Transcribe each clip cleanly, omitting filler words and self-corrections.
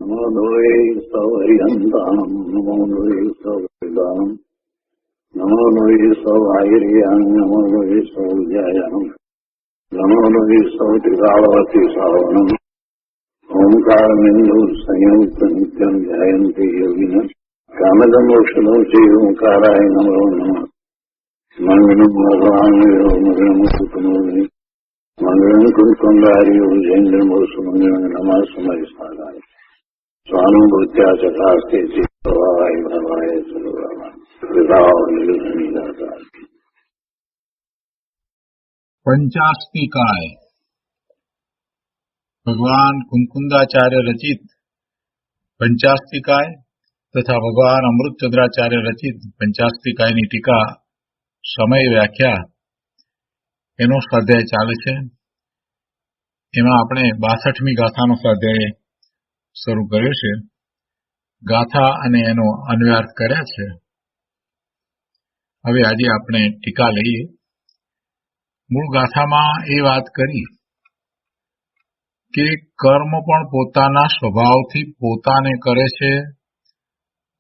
નમો દ્વૈ સૌર્યંતામ નમો દ્વૈ સૌર્યદામ નમો દ્વૈ સૌર્યામ નમો દ્વૈ સૌર્યામ નમો દ્વૈ સૌત્રિકાવતી સાવનમ ઓંકારમિંદુ સંયુક્ત નિત્યમ ધ્યાયંતિ યોગિન કામદમોક્ષદો શ્રી ઓંકારાય નમો નમઃ. મંગલમ ભગવાન મંગલમ કુટુંબી મંગલમ કુંડારી જૈન્દ્રમોષ મંગલમ નમઃ સમય સારાય સ્વાનુભૂત્યા ચકાસ્તે ચિત્તવાય ભવાય સર્વમાં પંચાસ્તિકાય ભગવાન કુંકુંદાચાર્ય રચિત પંચાસ્તિકાય તથા ભગવાન અમૃતચંદ્રાચાર્ય રચિત પંચાસ્તિકાયની ટીકા સમય વ્યાખ્યા એનો સ્વાધ્યાય ચાલે છે. એમાં આપણે 62મી ગાથાનો સ્વાધ્યાય શરૂ કર્યો છે. ગાથા અને એનો અન્વયાર્થ કર્યા છે. હવે આજે આપણે ટીકા લઈએ. મૂળ ગાથામાં એ વાત કરી કે કર્મ પણ પોતાના સ્વભાવથી પોતાને કરે છે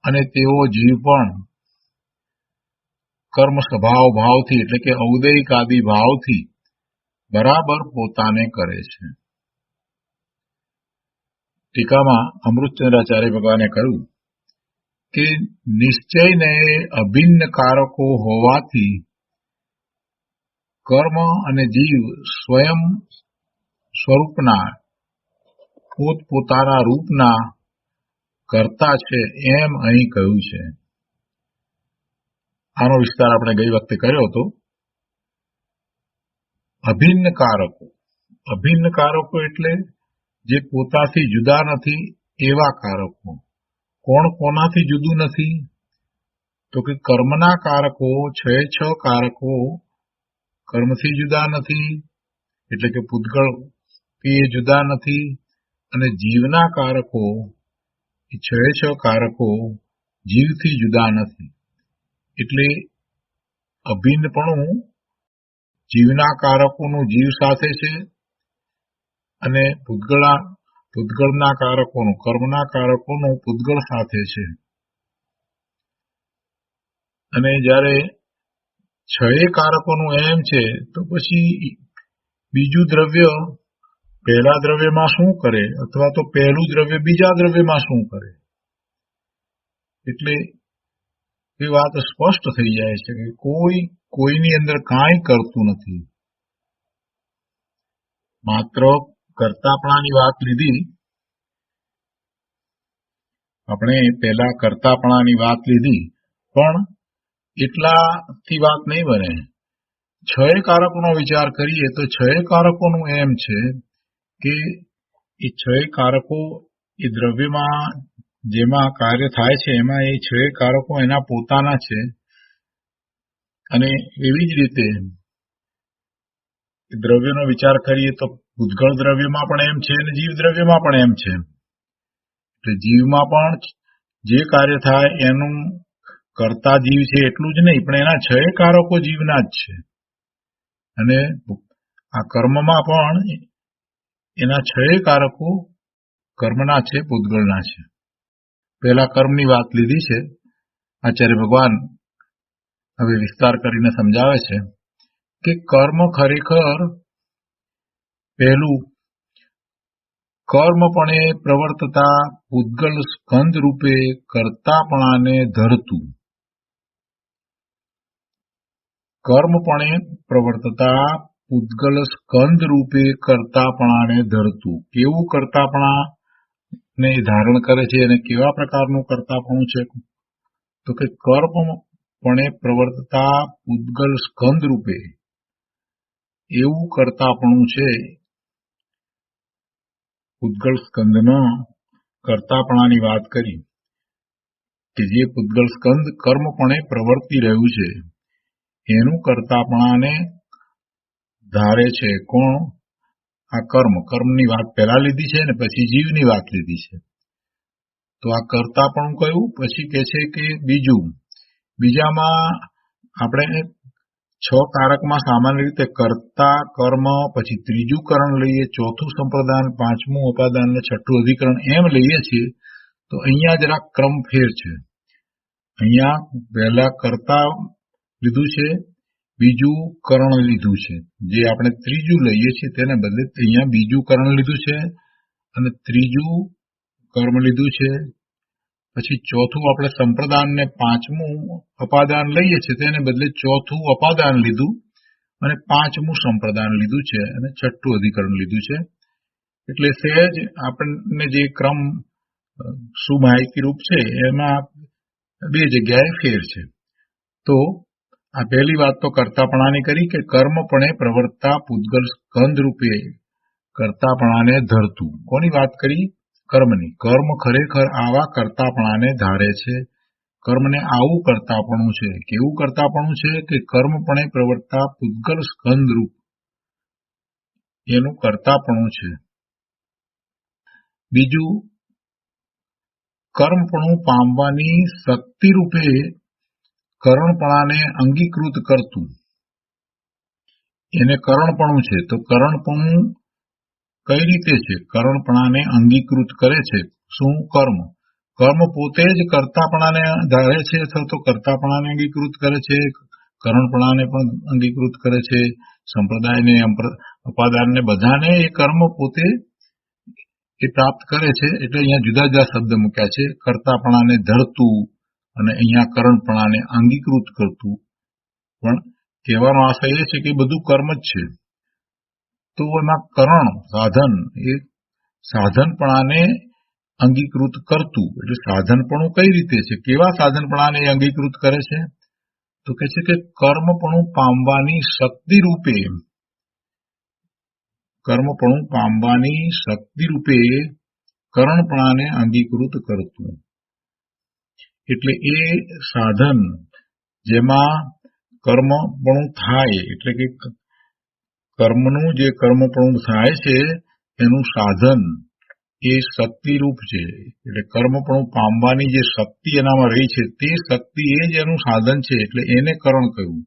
અને તેવો જીવ પણ કર્મ સ્વભાવ ભાવથી એટલે કે ઔદૈક આદિ ભાવથી બરાબર પોતાને કરે છે. ટીકામાં અમૃતચંદ્રાચાર્ય ભગવાને કહ્યું કે નિશ્ચયને અભિન્ન કારકો હોવાથી કર્મ અને જીવ સ્વયં સ્વરૂપના પોતપોતાના રૂપના કરતા છે એમ અહીં કહ્યું છે. આનો વિસ્તાર આપણે ગઈ વખતે કર્યો હતો. અભિન્ન કારકો એટલે જે પોતાથી જુદા નથી એવા કારકો. કોણ કોનાથી જુદું નથી? તો કે કર્મના કારકો 6 કારકો કર્મથી જુદા નથી એટલે કે પૂતગળ એ જુદા નથી, અને જીવના કારકો 6 કારકો જીવથી જુદા નથી. એટલે અભિન્નપણું જીવના કારકોનું જીવ સાથે છે અને પૂતગળના કારકોનું કર્મના કારકોનું પૂતગળ સાથે છે. અને જ્યારે 6 કારકોનું એમ છે તો પછી બીજું દ્રવ્ય પહેલા દ્રવ્યમાં શું કરે અથવા તો પહેલું દ્રવ્ય બીજા દ્રવ્યમાં શું કરે? એટલે એ વાત સ્પષ્ટ થઈ જાય છે કે કોઈની અંદર કાંઈ કરતું નથી. માત્ર કર્તાપણાની વાત લીધી. આપણે પહેલા કર્તાપણાની વાત લીધી, પણ એટલાથી વાત નહીં બને. 6 કારકોનો વિચાર કરીએ તો 6 કારકોનું એમ છે કે એ 6 કારકો એ દ્રવ્યમાં જેમાં કાર્ય થાય છે એમાં એ 6 કારકો એના પોતાના છે. અને એવી જ રીતે દ્રવ્યનો વિચાર કરીએ તો પૂતગળ દ્રવ્યમાં પણ એમ છે અને જીવ દ્રવ્યમાં પણ એમ છે. એટલે જીવમાં પણ જે કાર્ય થાય એનું કરતા જીવ છે એટલું જ નહીં, પણ એના 6 કારકો જીવના જ છે. અને આ કર્મમાં પણ એના 6 કારકો કર્મના છે, પૂતગળના છે. પહેલા કર્મની વાત લીધી છે. આચાર્ય ભગવાન હવે વિસ્તાર કરીને સમજાવે છે કે કર્મ ખરેખર પહેલું કર્મપણે પ્રવર્તતા પૂતગલ સ્કંદ રૂપે કર્તાપણાને ધરતું. કર્મપણે પ્રવર્તતા પૂતગલ સ્કંદ રૂપે કર્તાપણાને ધરતું. કેવું કર્તાપણાને ધારણ કરે છે અને કેવા પ્રકારનું કર્તાપણું છે? તો કે કર્મપણે પ્રવર્તતા પૂતગલ સ્કંદ રૂપે એવું કર્તાપણું છે. પૂતગલ સ્કંદના કર્તાપણાની વાત કરી કે જે પૂતગલ સ્કંદ કર્મપણે પ્રવર્તી રહ્યું છે એનું કર્તાપણાને ધારે છે. કોણ? આ કર્મની વાત પહેલા લીધી છે ને પછી જીવની વાત લીધી છે. તો આ કર્તાપણું કયું? પછી કે છે કે બીજામાં આપણે 6 કારકમાં સામાન્ય રીતે કર્તા, કર્મ, પછી ત્રીજું કરણ લઈએ, ચોથું સંપ્રદાન, પાંચમું અપાદાન ને છઠ્ઠું અધિકરણ એમ લઈએ છીએ. તો અહીંયા જરા ક્રમ ફેર છે. અહીંયા પહેલા કર્તા લીધું છે, બીજું કરણ લીધું છે. જે આપણે ત્રીજું લઈએ છીએ તેને બદલે અહીંયા બીજું કરણ લીધું છે અને ત્રીજું કર્મ લીધું છે. પછી ચોથું આપણે સંપ્રદાન ને પાંચમું અપાદાન લઈએ છીએ તેને બદલે ચોથું અપાદાન લીધું અને પાંચમું સંપ્રદાન લીધું છે અને છઠ્ઠું અધિકરણ લીધું છે. એટલે સહેજ આપણને જે ક્રમ સુમાહિતી રૂપ છે એમાં બે જગ્યાએ ફેર છે. તો આ પહેલી વાત તો કર્તાપણાની કરી કે કર્મપણે પ્રવર્તતા પૂતગલ સ્કંદ રૂપે કર્તાપણાને ધરતું. કોની વાત કરી? કર્મની. કર્મ ખરેખર આવા કર્તાપણાને ધારે છે. કર્મને આવું કર્તાપણું છે. કેવું કર્તાપણું છે કે કર્મપણે પ્રવર્તતા પૂતગલ સ્કંદ રૂપ એનું કર્તાપણું છે. બીજું, કર્મપણું પામવાની શક્તિ રૂપે કરણપણાને અંગીકૃત કરતું એને કરણપણું છે. તો કરણપણું કઈ રીતે છે? કરણપણાને અંગીકૃત કરે છે શું? કર્મ. કર્મ પોતે જ કર્તાપણાને ધારે છે અથવા તો કર્તાપણાને અંગીકૃત કરે છે, કરણપણાને પણ અંગીકૃત કરે છે, સંપ્રદાયને, અપાદાનને, બધાને એ કર્મ પોતે એ પ્રાપ્ત કરે છે. એટલે અહીંયા જુદા જુદા શબ્દ મૂક્યા છે. કર્તાપણાને ધરતું અને અહીંયા કરણપણાને અંગીકૃત કરતું. પણ કહેવાનો આશય એ છે કે બધું કર્મ જ છે. તો એમાં કરણ સાધન એ સાધનપણાને અંગીકૃત કરતું. એટલે સાધનપણું કઈ રીતે છે? કેવા સાધનપણાને અંગીકૃત કરે છે? તો કહે છે કે કર્મપણું પામવાની શક્તિ રૂપે, કર્મપણું પામવાની શક્તિ રૂપે કરણપણાને અંગીકૃત કરતું. એટલે એ સાધન જેમાં કર્મપણું થાય, એટલે કે કર્મનું જે કર્મપણું થાય છે એનું સાધન એ શક્તિરૂપ છે. એટલે કર્મપણું પામવાની જે શક્તિ એનામાં રહી છે તે શક્તિ એ જ એનું સાધન છે. એટલે એને કરણ કહ્યું.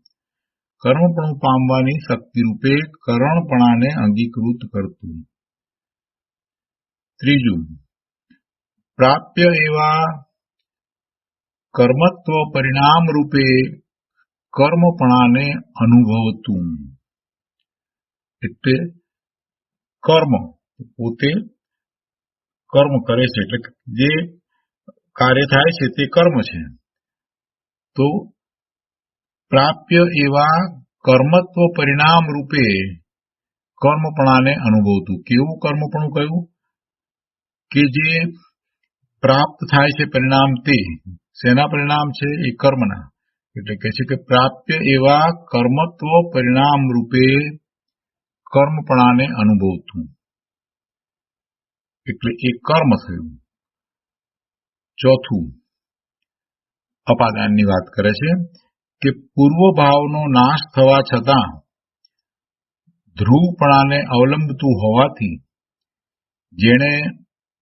કર્મપણું પામવાની શક્તિ રૂપે કરણપણાને અંગીકૃત કરતું. ત્રીજું, પ્રાપ્ય એવા કર્મત્વ પરિણામ રૂપે કર્મપણાને અનુભવતું. એટલે કર્મ પોતે કર્મ કરે છે, એટલે જે કાર્ય થાય છે તે કર્મ છે. તો પ્રાપ્ય એવા કર્મત્વ પરિણામ રૂપે કર્મપણાને અનુભવતું. કેવું કર્મપણું કહ્યું? કે જે પ્રાપ્ત થાય છે પરિણામ, તે શેના પરિણામ છે? એ કર્મના. એટલે કહે છે કે પ્રાપ્ય એવા કર્મત્વ પરિણામ રૂપે કર્મપણાને અનુભવતું. એટલે એ કર્મ થયું. ચોથું, અપાદાનની વાત કરે છે કે પૂર્વ ભાવનો નાશ થવા છતાં ધ્રુવપણાને અવલંબતું હોવાથી જેણે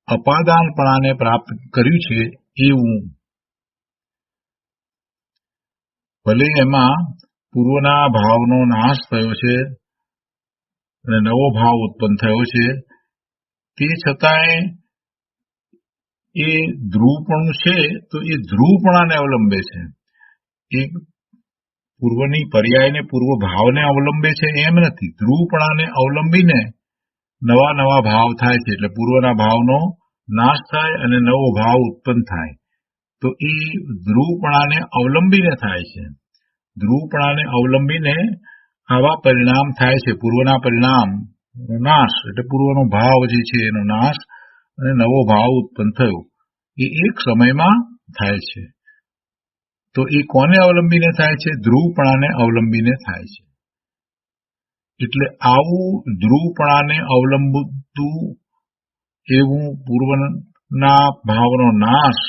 અપાદાનપણાને પ્રાપ્ત કર્યું છે એવું, ભલે એમાં પૂર્વના ભાવનો નાશ થયો છે અને નવો ભાવ ઉત્પન્ન થયો છે, તે છતાંય એ ધ્રુવપણું છે તો એ ધ્રુવપણાને અવલંબે છે. એ પૂર્વની પર્યાયને પૂર્વ ભાવને અવલંબે છે એમ નથી. ધ્રુવપણાને અવલંબીને નવા નવા ભાવ થાય છે. એટલે પૂર્વના ભાવનો નાશ થાય અને નવો ભાવ ઉત્પન્ન થાય. તો એ ધ્રુવપણાને અવલંબીને થાય છે. ધ્રુવપણાને અવલંબીને આવા પરિણામ થાય છે. પૂર્વના પરિણામ નાશ એટલે પૂર્વનો ભાવ જે છે એનો નાશ અને નવો ભાવ ઉત્પન્ન થયો એ એક સમયમાં થાય છે. તો એ કોને અવલંબીને થાય છે? ધ્રુવપણાને અવલંબીને થાય છે. એટલે આવું ધ્રુવપણાને અવલંબતું એવું પૂર્વના ભાવનો નાશ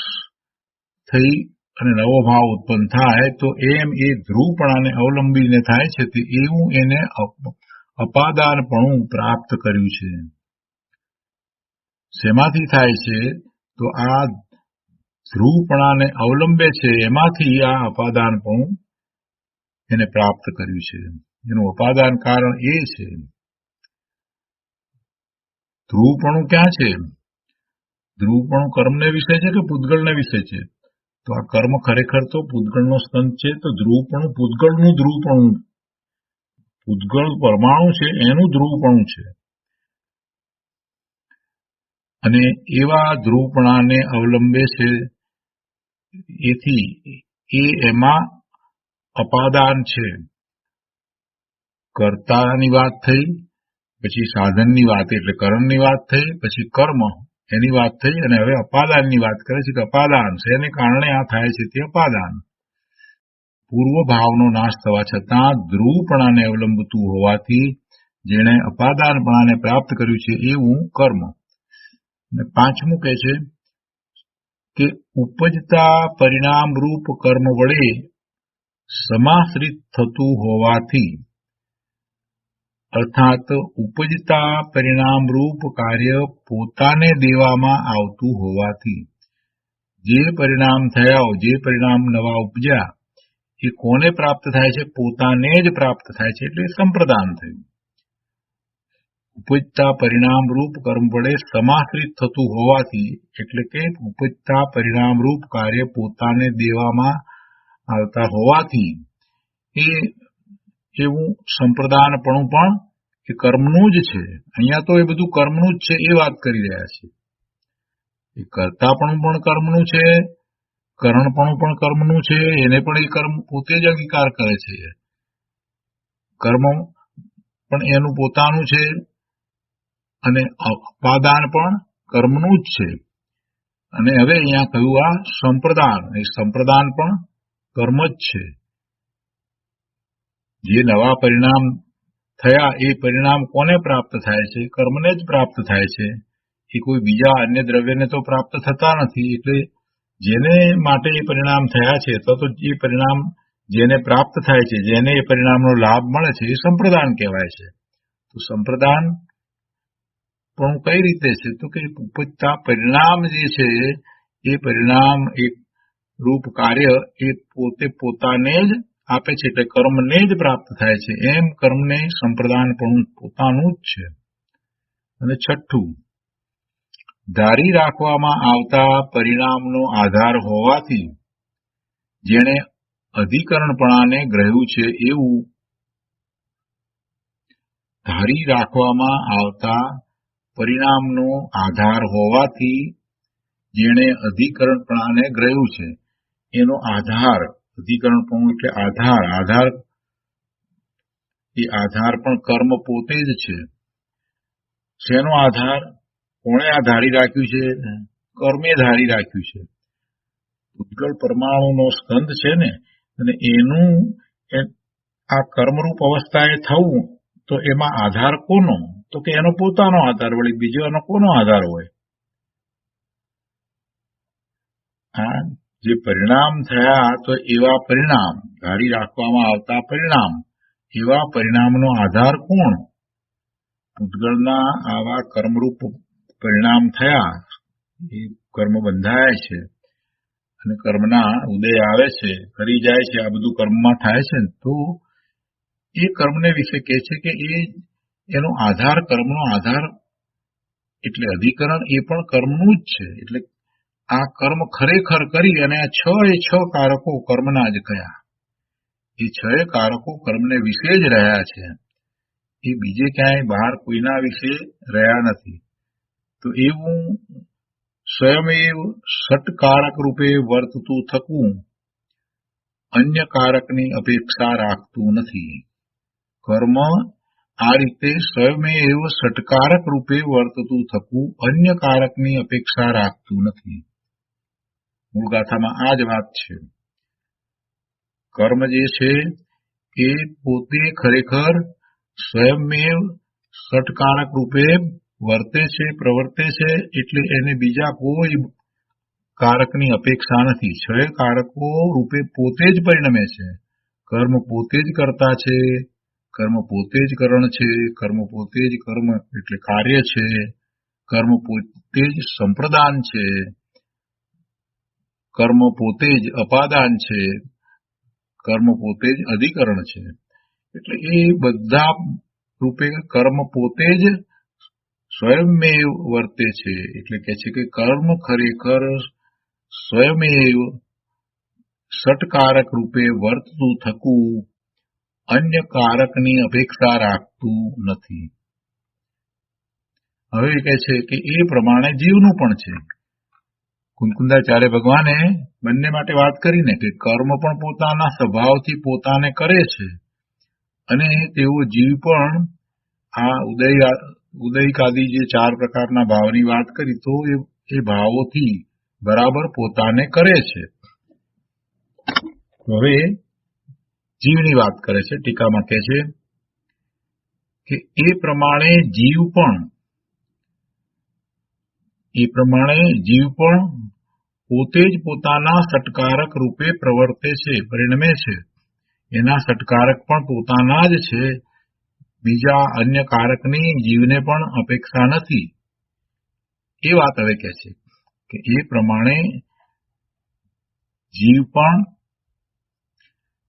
થઈ અને નવો ભાવ ઉત્પન્ન થાય તો એમ એ ધ્રુવપણાને અવલંબીને થાય છે. તે એવું એને અપાદાનપણું પ્રાપ્ત કર્યું છે. શેમાંથી થાય છે? તો આ ધ્રુવપણાને અવલંબે છે એમાંથી આ અપાદાનપણું એને પ્રાપ્ત કર્યું છે. એનું અપાદાન કારણ એ છે. ધ્રુવપણું ક્યાં છે? ધ્રુવપણું કર્મને વિશે છે કે પૂતગલને વિશે છે? તો આ કર્મ ખરેખર તો પૂતગલનો સ્કંદ છે, તો ધ્રુવપણું પૂતગલનું ધ્રુવપણું, પૂતગલ પરમાણુ છે એનું ધ્રુવપણું છે. અને એવા ધ્રુવપણાને અવલંબે છે, એથી એમાં અપાદાન છે. કર્તાની વાત થઈ, પછી સાધનની વાત એટલે કર્ણની વાત થઈ, પછી કર્મ એની વાત થઈ, અને હવે અપાદાનની વાત કરે છે કે અપાદાન છે એને કારણે આ થાય છે તે અપાદાન. પૂર્વ ભાવનો નાશ થવા છતાં ધ્રુવપણાને અવલંબતું હોવાથી જેણે અપાદાનપણાને પ્રાપ્ત કર્યું છે એવું કર્મ. અને પાંચમું કહે છે કે ઉપજતા પરિણામ રૂપ કર્મ વડે સમાશ્રિત થતું હોવાથી, અર્થાત ઉપજતા પરિણામ રૂપ કાર્ય પોતાને દેવામાં આવતું હોવાથી, જે પરિણામ થયા, જે પરિણામ નવા ઉપજ્યા એ કોને પ્રાપ્ત થાય છે? પોતાને જ પ્રાપ્ત થાય છે, એટલે સંપ્રદાન થયું. ઉપજતા પરિણામ રૂપ કર્મ વડે સમાશ્રિત થતું હોવાથી, એટલે કે ઉપજતા પરિણામ રૂપ કાર્ય પોતાને દેવામાં આવતા હોવાથી એવું સંપ્રદાનપણું પણ એ કર્મનું જ છે. અહીંયા તો એ બધું કર્મનું જ છે એ વાત કરી રહ્યા છે. એ કર્તાપણું પણ કર્મનું છે, કરણપણું પણ કર્મનું છે, એને પણ એ કર્મ પોતે જ અંગીકાર કરે છે. કર્મ પણ એનું પોતાનું છે, અને અપાદાન પણ કર્મનું જ છે. અને હવે અહીંયા કહ્યું આ સંપ્રદાન, એ સંપ્રદાન પણ કર્મ જ છે. જે નવા પરિણામ થયા એ પરિણામ કોને પ્રાપ્ત થાય છે? કર્મને જ પ્રાપ્ત થાય છે. એ કોઈ બીજા અન્ય દ્રવ્યને તો પ્રાપ્ત થતા નથી. એટલે જેને માટે એ પરિણામ થયા છે, તો એ પરિણામ જેને પ્રાપ્ત થાય છે, જેને એ પરિણામનો લાભ મળે છે, એ સંપ્રદાન કહેવાય છે. તો સંપ્રદાન પણ કઈ રીતે છે? તો કે ઉપજતા પરિણામ જે છે એ પરિણામ એક રૂપ કાર્ય એ પોતે પોતાને જ આપે છે, એટલે કર્મને જ પ્રાપ્ત થાય છે. એમ કર્મને સંપ્રદાન પણ પોતાનું જ છે. અને છઠ્ઠું, ધારી રાખવામાં આવતા પરિણામનો આધાર હોવાથી જેણે અધિકરણપણાને ગ્રહ્યું છે એવું, ધારી રાખવામાં આવતા પરિણામનો આધાર હોવાથી જેણે અધિકરણપણાને ગ્રહ્યું છે એનો આધાર, અધિકરણપણું એટલે આધાર, આધાર એ આધાર પણ કર્મ પોતે જ છે. શેનો આધાર? કોણે આ ધારી રાખ્યું છે? કર્મે ધારી રાખ્યું છે. પૂતગલ પરમાણુનો સ્કંદ છે ને, અને એનું આ કર્મરૂપ અવસ્થાએ થવું, તો એમાં આધાર કોનો? તો કે એનો પોતાનો આધાર. વળી બીજો એનો કોનો આધાર હોય? આ જે પરિણામ થયા, તો એવા પરિણામ, ધારી રાખવામાં આવતા પરિણામ, એવા પરિણામનો આધાર કોણ? પૂતગલના આવા કર્મરૂપ પરિણામ થયા, એ કર્મ બંધાય છે અને કર્મના ઉદય આવે છે, કરી જાય છે, આ બધું કર્મમાં થાય છે ને, તો એ કર્મને વિશે કહે છે કે એનો આધાર, કર્મનો આધાર એટલે અધિકરણ એ પણ કર્મનું જ છે. એટલે આ કર્મ ખરેખર કરી અને આ છ કારકો કર્મના જ કયા, એ છ કારકો કર્મને વિશે જ રહ્યા છે, એ બીજે ક્યાંય બહાર કોઈના વિશે રહ્યા નથી. તો એવું સ્વયમેવ ષટકારક રૂપે વર્તતું થકવું અન્ય કારકની અપેક્ષા રાખતું નથી. કર્મ આ રીતે સ્વયમેવ ષટકારક રૂપે વર્તતું થકવું અન્ય કારકની અપેક્ષા રાખતું નથી. મૂળ ગાથામાં આ જ વાત છે. કર્મ જે છે એ પોતે ખરેખર સ્વયંમેવ ષટકારક રૂપે વર્તે છે, પ્રવર્તે છે, એટલે એને બીજા કોઈ કારકની અપેક્ષા નથી. છ કારકો રૂપે પોતે જ પરિણમે છે. કર્મ પોતે જ કરતા છે, કર્મ પોતે જ કરણ છે, કર્મ પોતે જ કર્મ એટલે કાર્ય છે, કર્મ પોતે જ સંપ્રદાન છે, કર્મ પોતે જ અપાદાન છે, કર્મ પોતે જ અધિકરણ છે. એટલે એ બધા રૂપે કર્મ પોતે જ સ્વયંમેવ વર્તે છે. એટલે કે છે કે કર્મ ખરેખર સ્વયમેવ ષટકારક રૂપે વર્તતું થકું અન્ય કારકની અપેક્ષા રાખતું નથી. હવે કહે છે કે એ પ્રમાણે જીવનું પણ છે. કુંકુંદાચાર્ય ભગવાને બંને માટે વાત કરીને કે કર્મ પણ પોતાના સ્વભાવથી પોતાને કરે છે અને તેઓ જીવ પણ આ ઉદયિકાદી જે 4 પ્રકારના ભાવની વાત કરી તો એ ભાવોથી બરાબર પોતાને કરે છે. હવે જીવની વાત કરે છે. ટીકામાં કહે છે કે એ પ્રમાણે જીવ પણ પોતે જ પોતાના ષટકારક રૂપે પ્રવર્તે છે, પરિણમે છે. એના ષટકારક પણ પોતાના જ છે. બીજા અન્ય કારકની જીવને પણ અપેક્ષા નથી. એ વાત હવે કહે છે કે એ પ્રમાણે જીવ પણ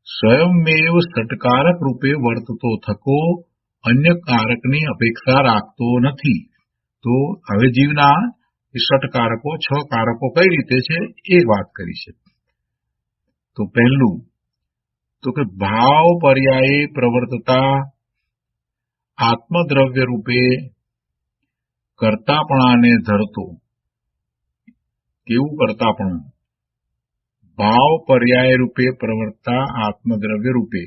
સ્વયંમેવ ષટકારક રૂપે વર્તતો થકો અન્ય કારકની અપેક્ષા રાખતો નથી. તો હવે જીવના ષટકારકો 6 કારકો કઈ રીતે છે એ વાત કરી છે. તો પહેલું તો કે ભાવ પર્યાયે પ્રવર્તતા આત્મદ્રવ્ય રૂપે કર્તાપણાને ધરતો. કેવું કર્તાપણું? ભાવ પર્યાય રૂપે પ્રવર્તતા આત્મદ્રવ્ય રૂપે.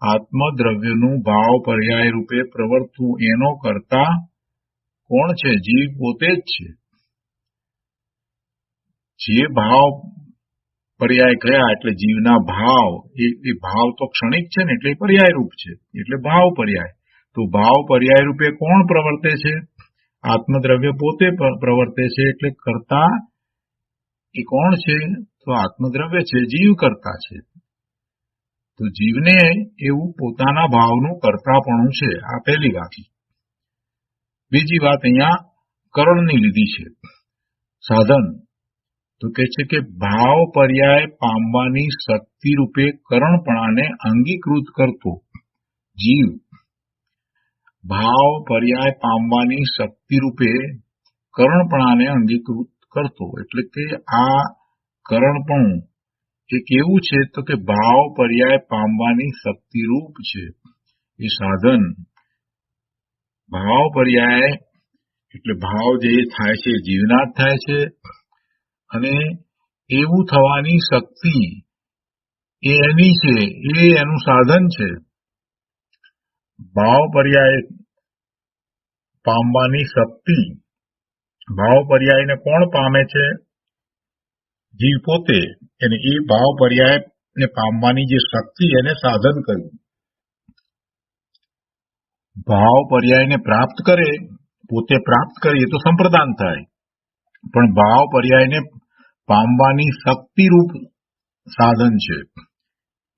આત્મદ્રવ્યનું ભાવ પર્યાય રૂપે પ્રવર્તવું એનો કર્તા કોણ છે? જીવ પોતે જ છે. જે ભાવ પર્યાય કયા એટલે જીવના ભાવ, એ ભાવ તો ક્ષણિક છે ને એટલે પર્યાય રૂપ છે, એટલે ભાવ પર્યાય. તો ભાવ પર્યાય રૂપે કોણ પ્રવર્તે છે? આત્મદ્રવ્ય પોતે પ્રવર્તે છે. એટલે કર્તા એ કોણ છે? તો આત્મદ્રવ્ય છે, જીવ કર્તા છે. તો જીવને એવું પોતાના ભાવનું કર્તાપણું છે. આ પહેલી વાત. બીજી વાત અહીંયા કરણની લીધી છે, સાધન. તો કે છે કે ભાવ પર્યાય પામવાની શક્તિ રૂપે કરણપણાને અંગીકૃત કરતો જીવ. ભાવ પર્યાય પામવાની શક્તિ રૂપે કરણપણાને અંગીકૃત કરતો એટલે કે આ કરણપણું એ કેવું છે? તો કે ભાવ પર્યાય પામવાની શક્તિરૂપ છે. એ સાધન ભાવ પર્યાય એટલે ભાવ જે થાય છે જીવના જ થાય છે અને એવું થવાની શક્તિ એ એની છે, એ એનું સાધન છે. ભાવ પર્યાય પામવાની શક્તિ, ભાવ પર્યાયને કોણ પામે છે? જીવ પોતે. અને એ ભાવ પર્યાયને પામવાની જે શક્તિ એને સાધન કર્યું. ભાવ પર્યાયને પ્રાપ્ત કરે, પોતે પ્રાપ્ત કરે એ તો સંપ્રદાન થાય, પણ ભાવ પર્યાયને પામવાની શક્તિરૂપ સાધન છે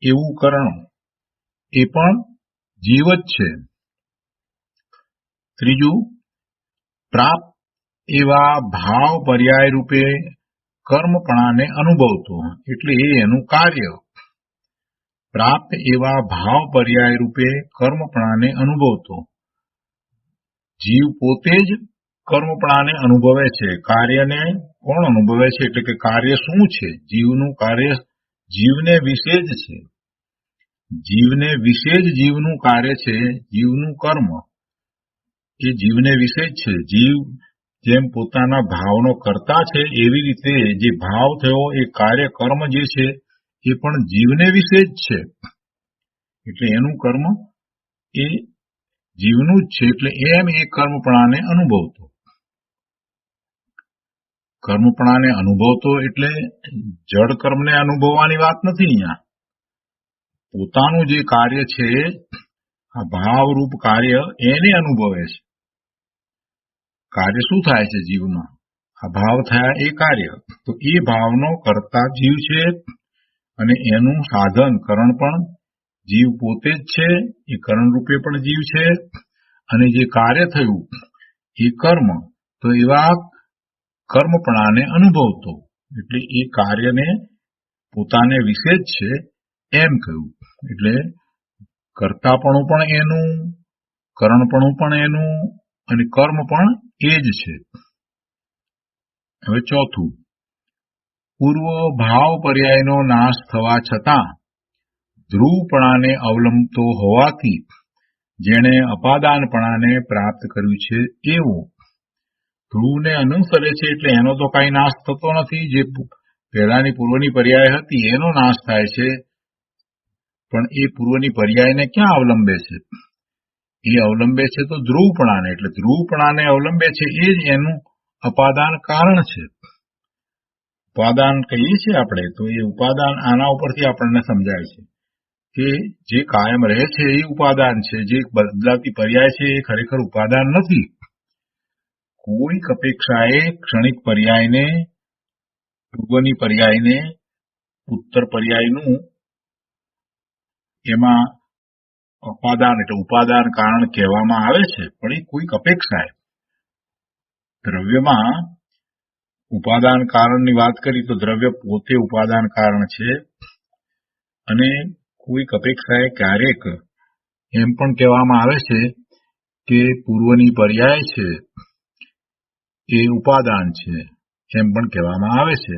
એવું કરણ એ પણ જીવ જ છે. ત્રીજું, પ્રાપ્ત એવા ભાવ પર્યાય રૂપે કર્મપણાને અનુભવતો એટલે એ એનું કાર્ય. પ્રાપ્ત એવા ભાવ પર્યાય રૂપે કર્મપણાને અનુભવતો જીવ પોતે જ કર્મપણાને અનુભવે છે. કાર્યને કોણ અનુભવે છે? એટલે કે કાર્ય શું છે? જીવનું કાર્ય જીવને વિશે જ છે. જીવને વિશે જ જીવનું કાર્ય છે. જીવનું કર્મ એ જીવને વિશે જ છે. જીવ જેમ પોતાના ભાવનો કર્તા છે એવી રીતે જે ભાવ થયો એ કાર્ય કર્મ જે છે એ પણ જીવને વિશે જ છે. એટલે એનું કર્મ એ જીવનું જ છે. એટલે એમ એ કર્મપણાને અનુભવતો. કર્મપણાને અનુભવતો એટલે જડ કર્મને અનુભવવાની વાત નથી. અહીંયા પોતાનું જે કાર્ય છે આ ભાવરૂપ કાર્ય એને અનુભવે છે. કાર્ય શું થાય છે જીવમાં? આ ભાવ થયા એ કાર્ય. તો એ ભાવનો કર્તા જીવ છે અને એનું સાધન કરણ પણ જીવ પોતે જ છે. એ કરણ રૂપે પણ જીવ છે અને જે કાર્ય થયું એ કર્મ. તો એવા કર્મપણાને અનુભવતો એટલે એ કાર્યને પોતાને વિશે જ છે એમ કહ્યું. એટલે કર્તાપણું પણ એનું, કરણપણું પણ એનું અને કર્મ પણ એ જ છે. હવે ચોથું, પૂર્વ ભાવ પર્યાયનો નાશ થવા છતાં ધ્રુવપણાને અવલંબતો હોવાથી જેણે અપાદાનપણાને પ્રાપ્ત કર્યું છે એવો ધ્રુવને અનુસરે છે, એટલે એનો તો કઈ નાશ થતો નથી. જે પહેલાની પૂર્વની પર્યાય હતી એનો નાશ થાય છે, પણ એ પૂર્વની પર્યાયને ક્યાં અવલંબે છે? એ અવલંબે છે તો ધ્રુવપણાને. એટલે ધ્રુવપણાને અવલંબે છે એ જ એનું અપાદાન કારણ છે. ઉપાદાન કહીએ છીએ આપણે, તો એ ઉપાદાન આના ઉપરથી આપણને સમજાય છે કે જે કાયમ રહે છે એ ઉપાદાન છે, જે બદલાતી પર્યાય છે એ ખરેખર ઉપાદાન નથી. કોઈક અપેક્ષાએ ક્ષણિક પર્યાયને, પૂર્વની પર્યાયને ઉત્તર પર્યાયનું એમાં અપાદાન એટલે ઉપાદાન કારણ કહેવામાં આવે છે, પણ એ કોઈક અપેક્ષાએ. દ્રવ્યમાં ઉપાદાન કારણની વાત કરી તો દ્રવ્ય પોતે ઉપાદાન કારણ છે, અને કોઈક અપેક્ષાએ ક્યારેક એમ પણ કહેવામાં આવે છે કે પૂર્વની પર્યાય છે એ ઉપાદાન છે, એમ પણ કહેવામાં આવે છે.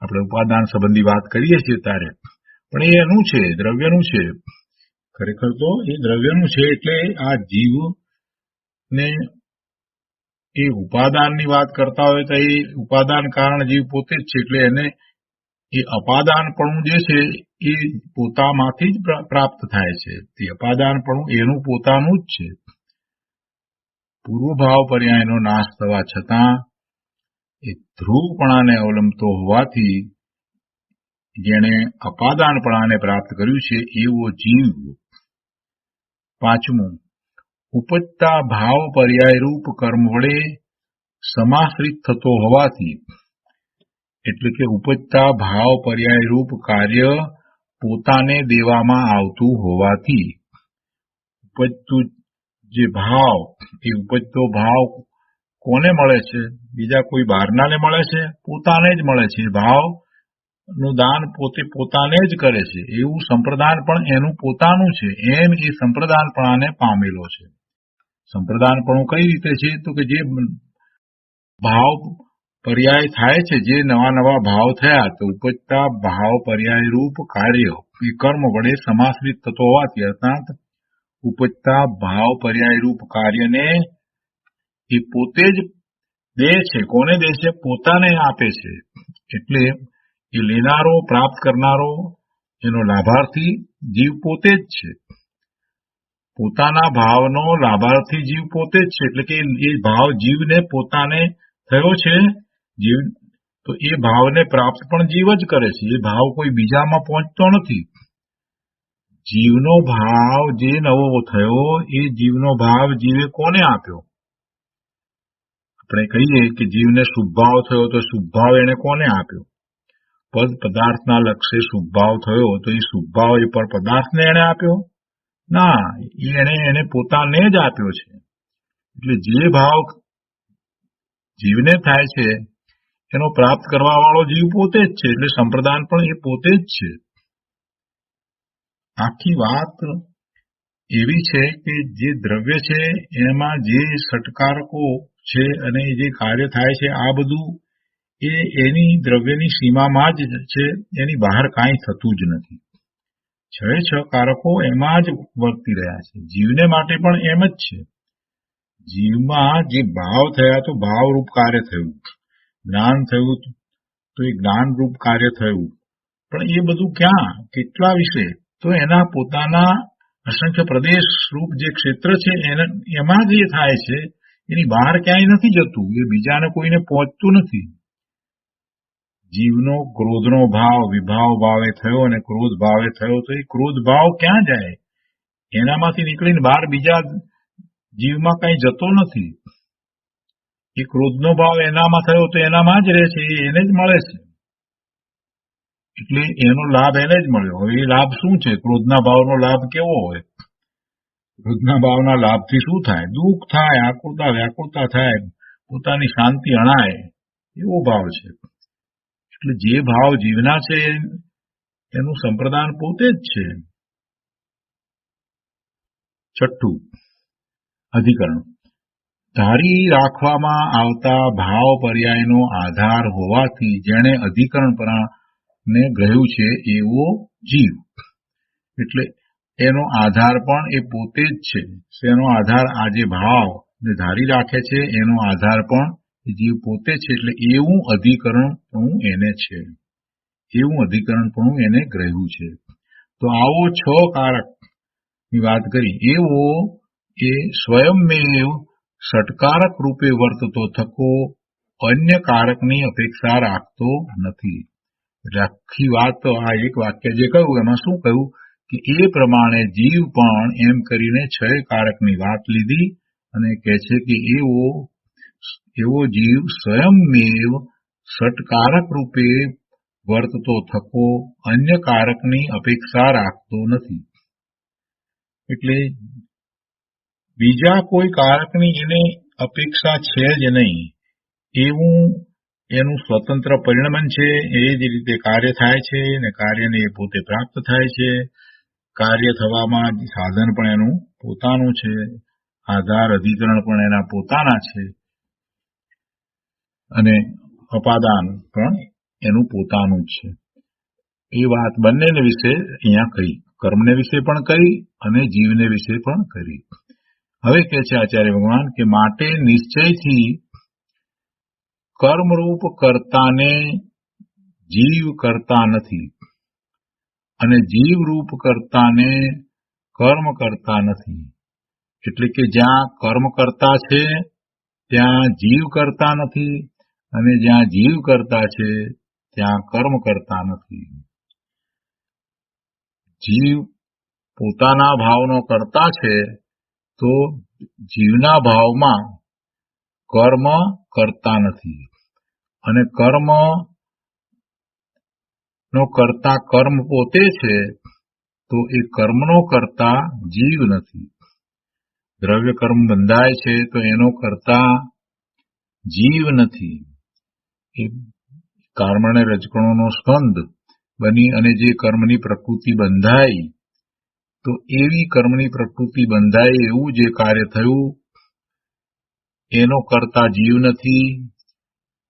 આપણે ઉપાદાન સંબંધી વાત કરીએ છીએ ત્યારે, પણ એ એનું છે, દ્રવ્યનું છે. ખરેખર તો એ દ્રવ્યનું છે. એટલે આ જીવને એ ઉપાદાનની વાત કરતા હોય તો એ ઉપાદાન કારણ જીવ પોતે જ છે. એટલે એને એ અપાદાનપણું જે છે એ પોતામાંથી જ પ્રાપ્ત થાય છે. તે અપાદાનપણું એનું પોતાનું જ છે. પૂર્વભાવ પર્યાયનો નાશ થવા છતાં એ ધ્રુવપણાને અવલંબતો હોવાથી જેણે અપાદાનપણાને પ્રાપ્ત કર્યું છે એવો જીવ. પાંચમું, ઉપજતા ભાવ પર્યાય રૂપ કર્મ વડે સમાશ્રિત થતો હોવાથી, એટલે કે ઉપજતા ભાવ પર્યાય રૂપ કાર્ય પોતાને દેવામાં આવતું હોવાથી, ઉપજતું જે ભાવ, એ ઉપજતો ભાવ કોને મળે છે? બીજા કોઈ બહારનાને મળે છે? પોતાને જ મળે છે. ભાવ નું દાન પોતે પોતાને જ કરે છે. એવું સંપ્રદાન પણ એનું પોતાનું છે. એમ એ સંપ્રદાનપણાને પામેલો છે. સંપ્રદાનપણું કઈ રીતે છે? તો કે જે ભાવ પર્યાય થાય છે, જે નવા નવા ભાવ થયા, તો ઉપજતા ભાવ પર્યાય રૂપ કાર્ય એ કર્મ વડે સમાશ્રિત થતો હોવાથી, અર્થાત ઉપજતા ભાવ પર્યાય રૂપ કાર્યને એ પોતે જ દે છે. કોને દે છે? પોતાને આપે છે. એટલે એ લેનારો, પ્રાપ્ત કરનારો, એનો લાભાર્થી જીવ પોતે જ છે. પોતાના ભાવનો લાભાર્થી જીવ પોતે જ છે. એટલે કે એ ભાવ જીવને પોતાને થયો છે. જીવ તો એ ભાવને પ્રાપ્ત પણ જીવ જ કરે છે. એ ભાવ કોઈ બીજામાં પહોંચતો નથી. જીવનો ભાવ જે નવો થયો એ જીવનો ભાવ જીવે કોને આપ્યો? આપણે કહીએ કે જીવને શુભ ભાવ થયો તો શુભ ભાવ એને કોને આપ્યો? પદ પદાર્થના લક્ષ્ય શુભ ભાવ થયો તો એ શુભ ભાવ એ પર પદાર્થને એને આપ્યો? ના, એને પોતાને જ આપ્યો છે. એટલે જે ભાવ જીવને થાય છે એનો પ્રાપ્ત કરવા વાળો જીવ પોતે જ છે. એટલે સંપ્રદાન પણ એ પોતે જ છે. આખી વાત એવી છે કે જે દ્રવ્ય છે એમાં જે ષટકારકો છે અને જે કાર્ય થાય છે, આ બધું એ એની દ્રવ્યની સીમામાં જ છે. એની બહાર કાંઈ થતું જ નથી. છ કારકો એમાં જ વર્તી રહ્યા છે. જીવને માટે પણ એમ જ છે. જીવમાં જે ભાવ થયા તો ભાવરૂપ કાર્ય થયું, જ્ઞાન થયું તો એ જ્ઞાનરૂપ કાર્ય થયું. પણ એ બધું ક્યાં, કેટલા વિશે? તો એના પોતાના અસંખ્ય પ્રદેશ રૂપ જે ક્ષેત્ર છે એમાં જ એ થાય છે. એની બહાર ક્યાંય નથી જતું. એ બીજાને કોઈને પહોંચતું નથી. જીવનો ક્રોધનો ભાવ વિભાવ ભાવે થયો અને ક્રોધ ભાવે થયો તો એ ક્રોધ ભાવ ક્યાં જાય? એનામાંથી નીકળીને બહાર બીજા જીવમાં કઈ જતો નથી. એ ક્રોધનો ભાવ એનામાં થયો તો એનામાં જ રહે છે. એને જ મળે છે. એટલે એનો લાભ એને જ મળ્યો. હવે એ લાભ શું છે? ક્રોધના ભાવનો લાભ કેવો હોય? ક્રોધના ભાવના લાભથી શું થાય? દુઃખ થાય, આકુરતા વ્યાકુરતા થાય, પોતાની શાંતિ અણાય, એવો ભાવ છે. એટલે જે ભાવ જીવના છે એનું સંપ્રદાન પોતે જ છે. છઠ્ઠું અધિકરણ. ધારી રાખવામાં આવતા ભાવ પર્યાયનો આધાર હોવાથી જેણે અધિકરણપરાને ગ્રહ્યું છે એવો જીવ, એટલે એનો આધાર પણ એ પોતે જ છે. એનો આધાર આ જે ભાવ ને ધારી રાખે છે એનો આધાર પણ જીવ પોતે છે. એટલે એવું અધિકરણપણું એને છે, એવું અધિકરણપણું એને ગ્રહ્યું છે. તો આવો 6 કારકની વાત કરી. એવો એ સ્વયંમેવ ષટકારક રૂપે વર્તતો થકો અન્ય કારકની અપેક્ષા રાખતો નથી. એટલે આખી વાત તો આ એક વાક્ય જે કહ્યું એમાં શું કહ્યું કે એ પ્રમાણે જીવ પણ એમ કરીને 6 કારકની વાત લીધી અને કહે છે કે એવો જીવ સ્વયંમેવ ષટકારક રૂપે વર્તતો થકો અન્ય કારકની અપેક્ષા રાખતો નથી. એટલે બીજા કોઈ કારકની એને અપેક્ષા છે જ નહીં, એવું એનું સ્વતંત્ર પરિણમન છે. એ જ રીતે કાર્ય થાય છે ને કાર્યને એ પોતે પ્રાપ્ત થાય છે. કાર્ય થવામાં સાધન પણ એનું પોતાનું છે, આધાર અધિકરણ પણ એના પોતાના છે અને અપાદાન પણ એનું પોતાનું જ છે. એ વાત બંનેને વિશે અહીંયા કહી, કર્મને વિશે પણ કહી અને જીવને વિશે પણ કરી. હવે કહે છે આચાર્ય ભગવાન કે માટે નિશ્ચયથી કર્મરૂપ કર્તાને જીવ કરતા નથી અને જીવરૂપ કર્તાને કર્મ કરતા નથી. એટલે કે જ્યાં કર્મ કરતા છે ત્યાં જીવ કરતા નથી અને જ્યાં જીવ કરતા છે ત્યાં કર્મ કરતા નથી. જીવ પોતાના ભાવનો કરતા છે તો જીવના ભાવમાં કર્મ કરતા નથી અને કર્મ નો કરતા કર્મ પોતે છે તો એ કર્મનો કરતા જીવ નથી. દ્રવ્ય કર્મ બંધાય છે તો એનો કરતા જીવ નથી. એ કર્મ અને રજકણોનો સ્કંદ બની અને જે કર્મની પ્રકૃતિ બંધાઈ તો એવી કર્મની પ્રકૃતિ બંધાય એવું જે કાર્ય થયું એનો કરતા જીવ નથી.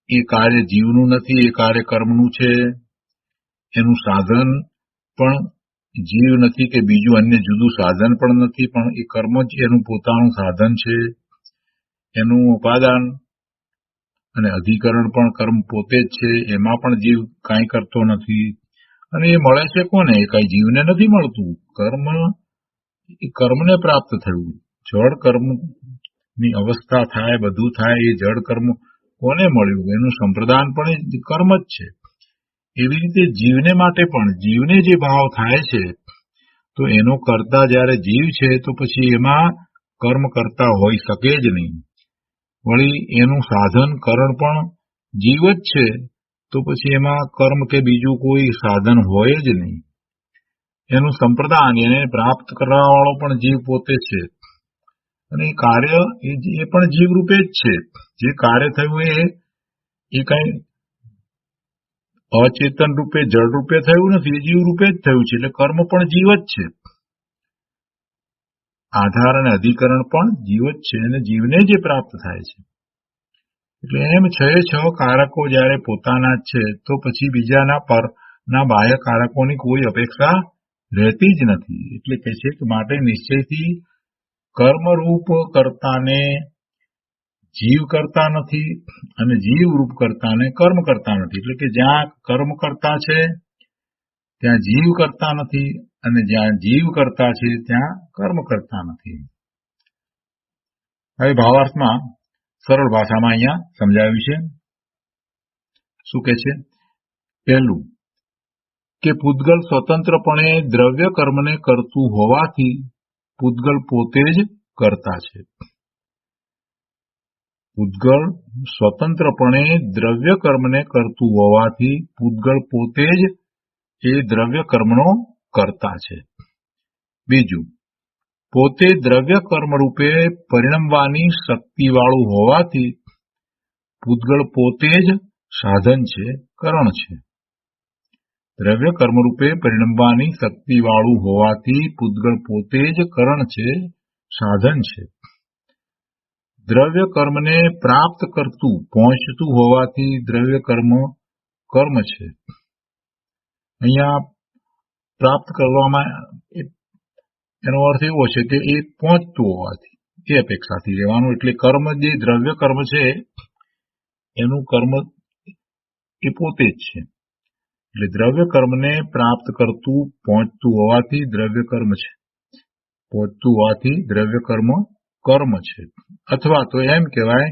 એ કાર્ય જીવનું નથી, એ કાર્ય કર્મનું છે. એનું સાધન પણ જીવ નથી કે બીજું અન્ય જુદું સાધન પણ નથી, પણ એ કર્મ જ એનું પોતાનું સાધન છે. એનું ઉપાદાન અને અધિકરણ પણ કર્મ પોતે જ છે, એમાં પણ જીવ કાંઈ કરતો નથી. અને એ મળે છે કોને? એ કાંઈ જીવને નથી મળતું. કર્મ એ કર્મને પ્રાપ્ત થયું. જળ કર્મની અવસ્થા થાય, બધું થાય, એ જળ કર્મ કોને મળ્યું? એનું સંપ્રદાન પણ એ કર્મ જ છે. એવી રીતે જીવને માટે પણ જીવને જે ભાવ થાય છે તો એનો કરતા જયારે જીવ છે તો પછી એમાં કર્મ કરતા હોઈ શકે જ નહીં. વળી એનું સાધન કરણ પણ જીવ જ છે તો પછી એમાં કર્મ કે બીજું કોઈ સાધન હોય જ નહીં. એનું સંપ્રદાન એને પ્રાપ્ત કરવા વાળો પણ જીવ પોતે છે અને કાર્ય એ પણ જીવ રૂપે જ છે. જે કાર્ય થયું એ કઈ અચેતન રૂપે જળ રૂપે થયું નથી, એ જીવ રૂપે જ થયું છે. એટલે કર્મ પણ જીવ જ છે, આધાર અને અધિકરણ પણ જીવ જ છે અને જીવને જે પ્રાપ્ત થાય છે. એટલે એમ 6 કારકો જયારે પોતાના જ છે તો પછી બીજાના પરના બાહ્ય કારકોની કોઈ અપેક્ષા રહેતી જ નથી. એટલે કહે છે કે માટે નિશ્ચયથી કર્મરૂપ કર્તાને જીવ કરતા નથી અને જીવરૂપ કર્તાને કર્મ કરતા નથી. એટલે કે જ્યાં કર્મ કરતા છે ત્યાં જીવ કરતા નથી અને જ્યાં જીવ કરતા છે ત્યાં કર્મ કરતા નથી. હવે ભાવાર્થમાં સરળ ભાષામાં અહીંયા સમજાવ્યું છે. શું કે છે? પહેલું કે પૂતગલ સ્વતંત્રપણે દ્રવ્ય કર્મને કરતું હોવાથી પૂતગલ પોતે જ કરતા છે. પૂતગલ સ્વતંત્રપણે દ્રવ્ય કર્મને કરતું હોવાથી પૂતગલ પોતે જ એ દ્રવ્ય કર્મનો કરતા છે. બીજું, પોતે દ્રવ્ય કર્મ રૂપે પરિણમવાની શક્તિવાળું હોવાથી પૂતગલ પોતે જ સાધન છે, કરણ છે. દ્રવ્ય કર્મરૂપે પરિણમવાની શક્તિવાળું હોવાથી પૂતગળ પોતે જ કરણ છે, સાધન છે. દ્રવ્ય કર્મને પ્રાપ્ત કરતું, પહોંચતું હોવાથી દ્રવ્ય કર્મ કર્મ છે. અહીંયા પ્રાપ્ત કરવામાં એનો અર્થ એવો છે કે એ પહોંચતું હોવાથી, એ અપેક્ષાથી રહેવાનું. એટલે કર્મ જે દ્રવ્ય કર્મ છે એનું કર્મ એ પોતે જ છે. એટલે દ્રવ્ય કર્મને પ્રાપ્ત કરતું, પહોંચતું હોવાથી દ્રવ્ય કર્મ છે. પહોંચતું હોવાથી દ્રવ્ય કર્મ કર્મ છે. અથવા તો એમ કહેવાય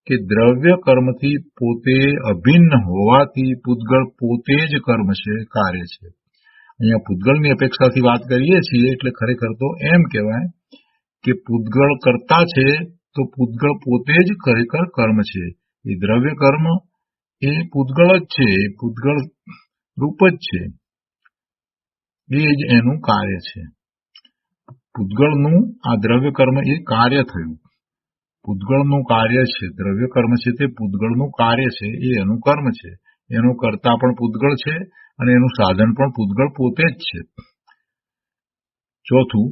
કે દ્રવ્ય કર્મથી પોતે અભિન્ન હોવાથી પૂતગળ પોતે જ કર્મ છે, કાર્ય છે. અહીંયા પૂતગળની અપેક્ષાથી વાત કરીએ છીએ એટલે ખરેખર તો એમ કહેવાય કે પૂતગળ કરતા છે તો પૂતગળ પોતે જ ખરેખર કર્મ છે. એ દ્રવ્ય કર્મ એ પૂતગળ જ છે, એ પૂતગળ રૂપ જ છે, એ જ એનું કાર્ય છે. પૂતગળનું આ દ્રવ્ય કર્મ એ કાર્ય થયું. પૂતગળનું કાર્ય છે, દ્રવ્ય કર્મ છે તે પૂતગળનું કાર્ય છે, એ એનું કર્મ છે. એનું કર્તા પણ પૂતગળ છે અને એનું સાધન પણ પૂતગળ પોતે જ છે. ચોથું,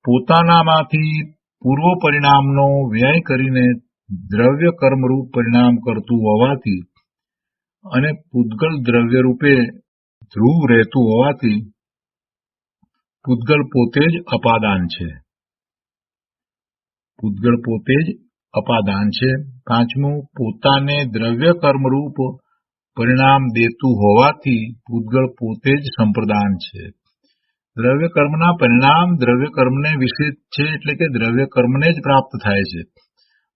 પોતાનામાંથી પૂર્વ પરિણામનો વ્યય કરીને દ્રવ્ય કર્મરૂપ પરિણામ કરતું હોવાથી અને પૂતગળ દ્રવ્ય રૂપે ધ્રુવ રહેતું હોવાથી પૂતગળ પોતે જ અપાદાન છે. પૂતગળ પોતે જ અપાદાન છે. પાંચમું, પોતાને દ્રવ્ય કર્મરૂપ પરિણામ દેતું હોવાથી પૂતગળ પોતે જ સંપ્રદાન છે. દ્રવ્ય કર્મના પરિણામ દ્રવ્ય કર્મને વિશે છે, એટલે કે દ્રવ્ય કર્મને જ પ્રાપ્ત થાય છે.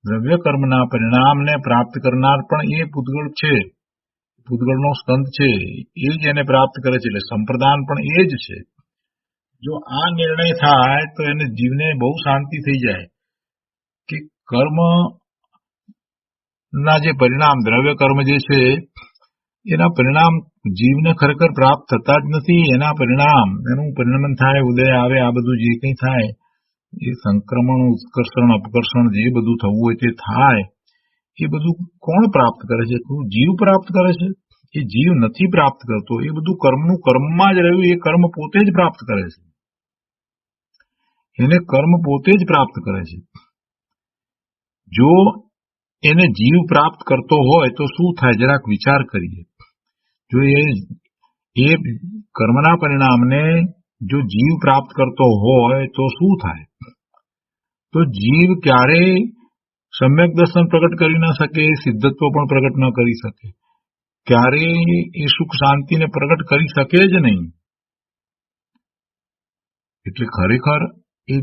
દ્રવ્ય કર્મના પરિણામને પ્રાપ્ત કરનાર પણ એ પૂતગળ છે, પૂતગળનો સ્કંદ છે, એ જ એને પ્રાપ્ત કરે છે. એટલે સંપ્રદાન પણ એ જ છે. જો આ નિર્ણય થાય તો એને જીવને બહુ શાંતિ થઈ જાય કે કર્મ ના જે પરિણામ દ્રવ્ય કર્મ જે છે એના પરિણામ જીવને ખરેખર પ્રાપ્ત થતા જ નથી. એના પરિણામ, એનું પરિણમન થાય, ઉદય આવે, આ બધું જે કંઈ થાય એ સંક્રમણ, ઉત્કર્ષણ, અપકર્ષણ જે બધું થવું હોય તે થાય, એ બધું કોણ પ્રાપ્ત કરે છે? જીવ પ્રાપ્ત કરે છે. એ જીવ નથી પ્રાપ્ત કરતો. એ બધું કર્મનું કર્મમાં જ રહ્યું. એ કર્મ પોતે જ પ્રાપ્ત કરે છે. એને કર્મ પોતે જ પ્રાપ્ત કરે છે. જો એને જીવ પ્રાપ્ત કરતો હોય તો શું થાય? જરાક વિચાર કરીએ. જો એ કર્મના પરિણામને જો જીવ પ્રાપ્ત કરતો હોય તો શું થાય? તો જીવ ક્યારેય સમ્યક દર્શન પ્રગટ કરી ન શકે, સિદ્ધત્વ પણ પ્રગટ ન કરી શકે, ક્યારેય એ સુખ શાંતિને પ્રગટ કરી શકે જ નહીં. એટલે ખરેખર એ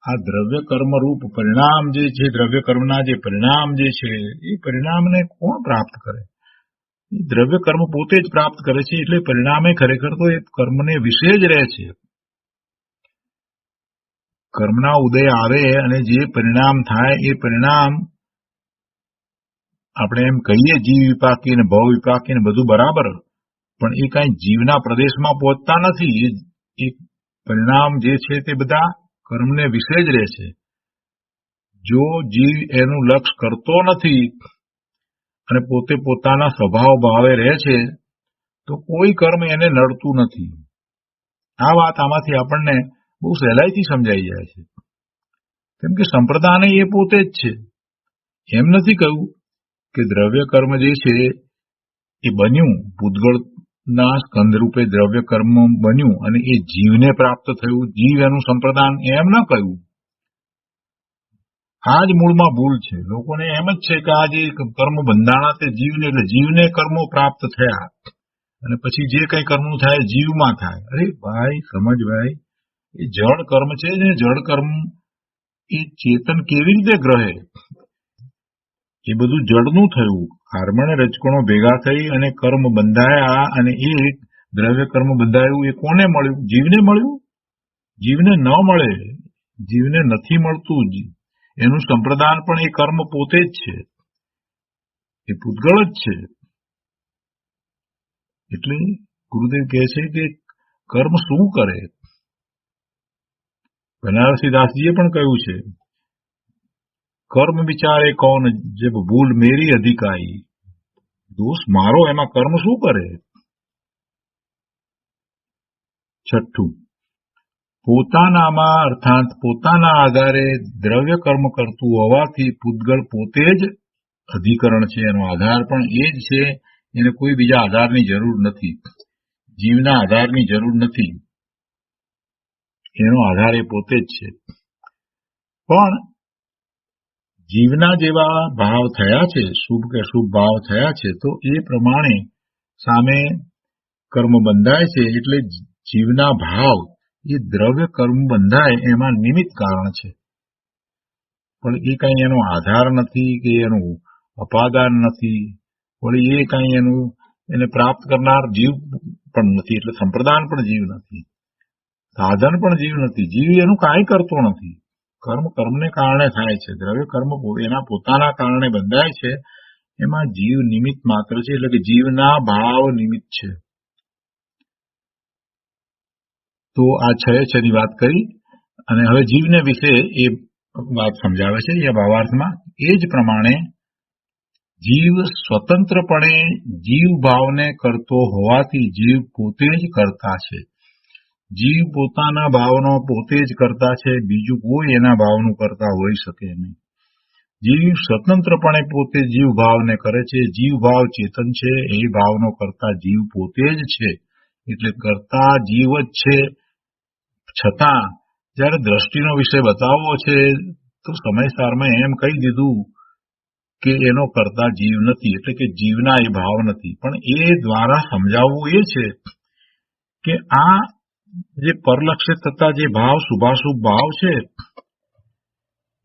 આ દ્રવ્ય કર્મરૂપ પરિણામ જે છે, દ્રવ્ય કર્મના જે પરિણામ જે છે, એ પરિણામને કોણ પ્રાપ્ત કરે? એ દ્રવ્ય કર્મ પોતે જ પ્રાપ્ત કરે છે. એટલે પરિણામે ખરેખર તો એ કર્મને વિશે જ રહે છે. કર્મના ઉદય આવે અને જે પરિણામ થાય એ પરિણામ આપણે એમ કહીએ જીવ વિપાકી ને ભવ વિપાકી ને બધું બરાબર, પણ એ કઈ જીવના પ્રદેશમાં પહોંચતા નથી. એ પરિણામ જે છે તે બધા કર્મને વિશે જ રહે છે. જો જીવ એનું લક્ષ્ય કરતો નથી અને પોતે પોતાના સ્વભાવ ભાવે રહે છે તો કોઈ કર્મ એને નડતું નથી. આ વાત આમાંથી આપણને બહુ સહેલાઈથી સમજાઈ જાય છે. કેમ કે સંપ્રદાન એ પોતે જ છે. એમ નથી કહ્યું કે દ્રવ્ય કર્મ જે છે એ બન્યું, પૂતગળના સ્કંદરૂપે દ્રવ્ય કર્મ બન્યું અને એ જીવને પ્રાપ્ત થયું, જીવ એનું સંપ્રદાન, એમ ન કહ્યું. આ જ મૂળમાં ભૂલ છે. લોકોને એમ જ છે કે આ જે કર્મ બંધાણા તે જીવને, એટલે જીવને કર્મો પ્રાપ્ત થયા અને પછી જે કઈ કર્મનું થાય જીવમાં થાય. અરે ભાઈ, સમજ ભાઈ, એ જડ કર્મ છે ને, જડ કર્મ એ ચેતન કેવી રીતે ગ્રહે? એ બધું જડનું થયું. હારમણે રજકણો ભેગા થઈ અને કર્મ બંધાયા અને એ દ્રવ્ય કર્મ બંધાયું. એ કોને મળ્યું? જીવને મળ્યું. જીવને ન મળે, જીવને નથી મળતું. એનું સંપ્રદાન પણ એ કર્મ પોતે જ છે, એ પૂતગળ જ છે. એટલે ગુરુદેવ કહે છે કે કર્મ શું કરે? બનારસી દાસજીએ પણ કહ્યું છે, કર્મ વિચારે કોણ જબ ભૂલ મેરી અધિકાઈ. દોષ મારો, એમાં કર્મ શું કરે? છઠ્ઠું, પોતાનામાં અર્થાત પોતાના આધારે દ્રવ્ય કર્મ કરતું હોવાથી પૂતગળ પોતે જ અધિકરણ છે, એનો આધાર પણ એ જ છે, એને કોઈ બીજા આધારની જરૂર નથી, જીવના આધારની જરૂર નથી, એનો આધાર એ પોતે જ છે. પણ જીવના જેવા ભાવ થયા છે, શુભ કે અશુભ ભાવ થયા છે, તો એ પ્રમાણે સામે કર્મ બંધાય છે. એટલે જીવના ભાવ એ દ્રવ્ય કર્મ બંધાય એમાં નિમિત્ત કારણ છે, પણ એ કઈ એનો આધાર નથી કે એનું અપાદાન નથી, વળી એ કઈ એનું એને પ્રાપ્ત કરનાર જીવ પણ નથી, એટલે સંપ્રદાન પણ જીવ નથી, સાધન પણ જીવ નથી, જીવ એનું કાંઈ કરતો નથી. કર્મ કર્મને કારણે થાય છે, દ્રવ્ય કર્મ એના પોતાના કારણે બંધાય છે, એમાં જીવ નિમિત્ત માત્ર છે, એટલે કે જીવના ભાવ નિમિત્ત છે. તો આ છની વાત કરી અને હવે જીવને વિશે એ વાત સમજાવે છે એ ભાવાર્થમાં. એ જ પ્રમાણે જીવ સ્વતંત્રપણે જીવ ભાવને કરતો હોવાથી જીવ પોતે જ કરતા છે. જીવ પોતાના ભાવનો પોતે જ કરતા છે, બીજું કોઈ એના ભાવનું કરતા હોઈ શકે નહીં. જીવ સ્વતંત્રપણે પોતે જીવ ભાવને કરે છે, જીવ ભાવ ચેતન છે, એ ભાવનો કરતા જીવ પોતે જ છે, એટલે કરતા જીવ જ છે. છતાં જયારે દ્રષ્ટિનો વિષય બતાવવો છે તો સમયસારમાં એમ કહી દીધું કે એનો કરતા જીવ નથી, એટલે કે જીવના એ ભાવ નથી. પણ એ દ્વારા સમજાવવું એ છે કે આ જે પરલક્ષ્ય થતા જે ભાવ શુભાશુભ ભાવ છે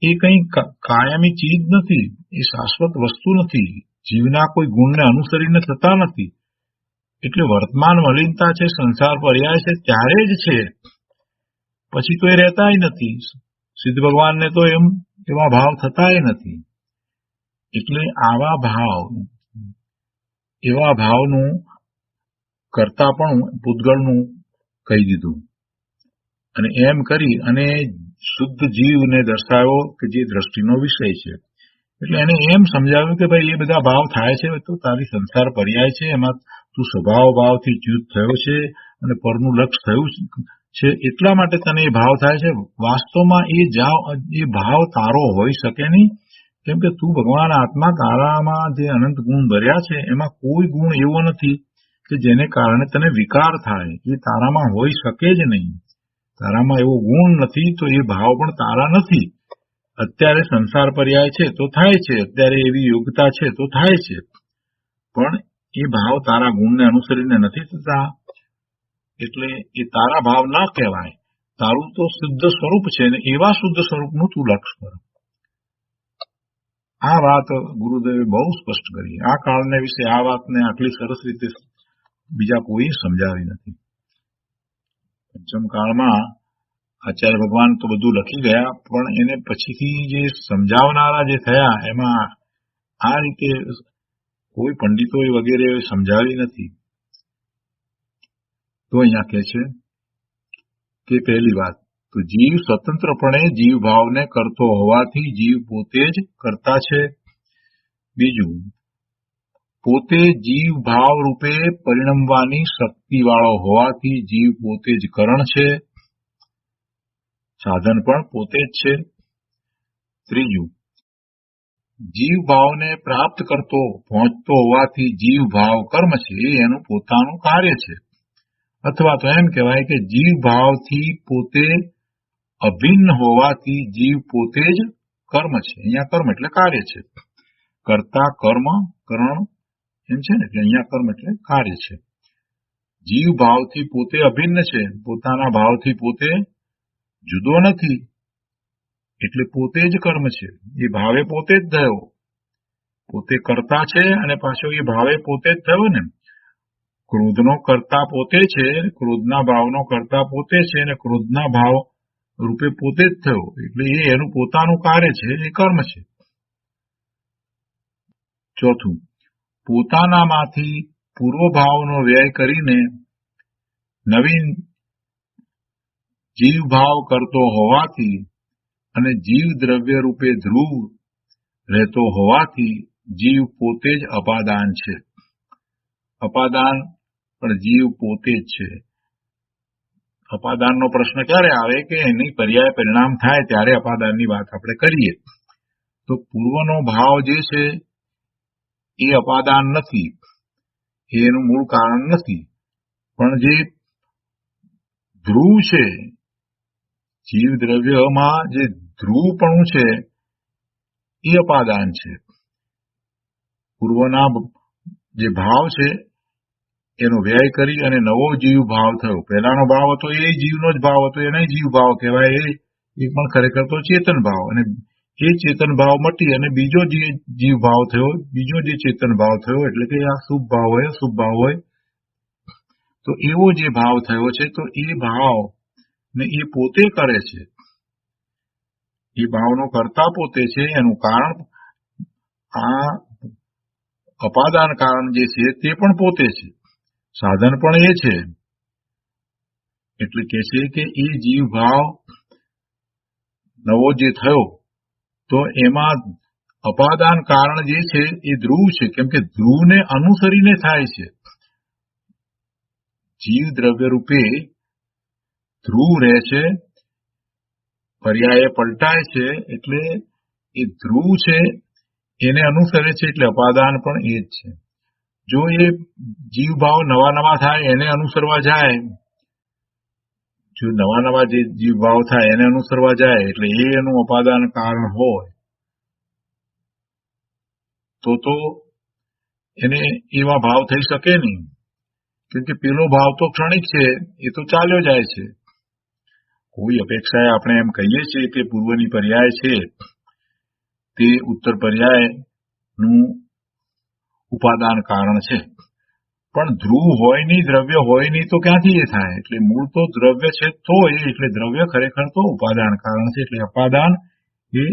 એ કઈ કાયમી ચીજ નથી, એ શાશ્વત વસ્તુ નથી, જીવના કોઈ ગુણને અનુસરીને થતા નથી. એટલે વર્તમાન મલિનતા છે, સંસાર પર્યાય છે ત્યારે જ છે, પછી તો એ રહેતાય નથી. સિદ્ધ ભગવાનને તો એવા ભાવ થતાય નથી. એટલે આવા ભાવનું કરતા પણ પૂતગળનું કહી દીધું અને એમ કરી અને શુદ્ધ જીવને દર્શાવ્યો કે જે દ્રષ્ટિનો વિષય છે. એટલે એને એમ સમજાવ્યું કે ભાઈ એ બધા ભાવ થાય છે તો તારી સંસાર પર્યાય છે, એમાં તું સ્વભાવ ભાવથી ચ્યુત થયો છે અને પરનું લક્ષ થયું છે, એટલા માટે તને એ ભાવ થાય છે. વાસ્તવમાં એ ભાવ તારો હોઈ શકે નહીં, કેમ કે તું ભગવાન આત્મા, તારામાં જે અનંત ગુણ ભર્યા છે એમાં કોઈ ગુણ એવો નથી કે જેને કારણે તને વિકાર થાય, એ તારામાં હોઈ શકે જ નહીં. તારામાં એવો ગુણ નથી તો એ ભાવ પણ તારા નથી. અત્યારે સંસાર પર્યાય છે તો થાય છે, અત્યારે એવી યોગ્યતા છે તો થાય છે, પણ એ ભાવ તારા ગુણને અનુસરીને નથી થતા, એટલે એ તારા ભાવ ના કહેવાય. તારું તો શુદ્ધ સ્વરૂપ છે ને એવા શુદ્ધ સ્વરૂપનું તું લક્ષ કર. આ વાત ગુરુદેવે બહુ સ્પષ્ટ કરી. આ કાળને વિશે આ વાતને આટલી સરસ રીતે બીજા કોઈ સમજાવી નથી. પંચમ કાળમાં આચાર્ય ભગવાન તો બધું લખી ગયા, પણ એને પછીથી જે સમજાવનારા જે થયા એમાં આ રીતે કોઈ પંડિતોએ વગેરે સમજાવી નથી. તો અહીંયા કહે છે કે પહેલી વાત તો જીવ સ્વતંત્રપણે જીવ ભાવને કરતો હોવાથી જીવ પોતે જ કરતા છે. બીજું, પોતે જીવ ભાવ રૂપે પરિણમવાની શક્તિવાળો હોવાથી જીવ પોતે જ કરણ છે, સાધન પણ પોતે જ છે. ત્રીજું, જીવ ભાવને પ્રાપ્ત કરતો પહોંચતો હોવાથી જીવ ભાવ કર્મ છે, એ એનું પોતાનું કાર્ય છે. અથવા તો એમ કહેવાય કે જીવ ભાવથી પોતે અભિન્ન હોવાથી જીવ પોતે જ કર્મ છે. અહીંયા કર્મ એટલે કાર્ય છે, કર્તા કર્મ કરણ એમ છે ને, એટલે અહીંયા કર્મ એટલે કાર્ય છે. જીવ ભાવથી પોતે અભિન્ન છે, પોતાના ભાવથી પોતે જુદો નથી, એટલે પોતે જ કર્મ છે. એ ભાવે પોતે જ થયો, પોતે કરતા છે અને પાછો એ ભાવે પોતે જ થયો ને. ક્રોધનો કરતા પોતે છે, ક્રોધના ભાવનો કરતા પોતે છે અને ક્રોધના ભાવ રૂપે પોતે જ થયો, એટલે એ એનું પોતાનું કાર્ય છે, એ કર્મ છે. ચોથું, પોતાનામાંથી પૂર્વ ભાવનો વ્યય કરીને નવીન જીવ ભાવ કરતો હોવાથી અને જીવ દ્રવ્ય રૂપે ધ્રુવ રહેતો હોવાથી જીવ પોતે જ અપાદાન છે. અપાદાન પણ જીવ પોતે જ છે. અપાદાનનો પ્રશ્ન ક્યારે આવે કે એની પર્યાય પરિણામ થાય ત્યારે અપાદાનની વાત આપણે કરીએ. તો પૂર્વનો ભાવ જે છે એ અપાદાન નથી, એનું મૂળ કારણ નથી. પણ જે ધ્રુવ છે, જીવ દ્રવ્યમાં જે ધ્રુવપણું છે એ અપાદાન છે. પૂર્વના જે ભાવ છે એનો વ્યય કરી અને નવો જીવ ભાવ થયો. પહેલાનો ભાવ હતો એ જીવનો જ ભાવ હતો, એને જીવ ભાવ કહેવાય. એ પણ ખરેખર તો ચેતન ભાવ, અને એ ચેતન ભાવ મટી અને બીજો જે જીવ ભાવ થયો, બીજો જે ચેતન ભાવ થયો, એટલે કે આ શુભ ભાવ હોય અશુભ ભાવ હોય, તો એવો જે ભાવ થયો છે, તો એ ભાવ ને એ પોતે કરે છે. એ ભાવનો કર્તા પોતે છે. એનું કારણ આ અપાદાન કારણ જે છે તે પણ પોતે છે, સાધન પણ એ છે. એટલે કે છે કે એ જીવ ભાવ નવો જે થયો તો એમાં અપાદાન કારણ જે છે એ ધ્રુવ છે, કેમ કે ધ્રુવને અનુસરીને થાય છે. જીવ દ્રવ્ય રૂપે ધ્રુવ રહે છે, પર્યાય પલટાય છે, એટલે એ ધ્રુવ છે એને અનુસરે છે, એટલે અપાદાન પણ એ જ છે. જો એ જીવ ભાવ નવા નવા થાય એને અનુસરવા જાય, જો નવા નવા જે જીવ ભાવ થાય એને અનુસરવા જાય, એટલે એ એનું અપાદાન કારણ હોય તો એને એવા ભાવ થઈ શકે નહીં. કેમ કે પેલો ભાવ તો ક્ષણિક છે, એ તો ચાલ્યો જાય છે. કોઈ અપેક્ષાએ આપણે એમ કહીએ છીએ કે પૂર્વની પર્યાય છે તે ઉત્તર પર્યાયનું ઉપાદાન કારણ છે, પણ ધ્રુવ હોય નહીં, દ્રવ્ય હોય નહીં, તો ક્યાંથી એ થાય? એટલે મૂળ તો દ્રવ્ય છે, તો એટલે દ્રવ્ય ખરેખર તો ઉપાદાન કારણ છે. એટલે અપાદાન એ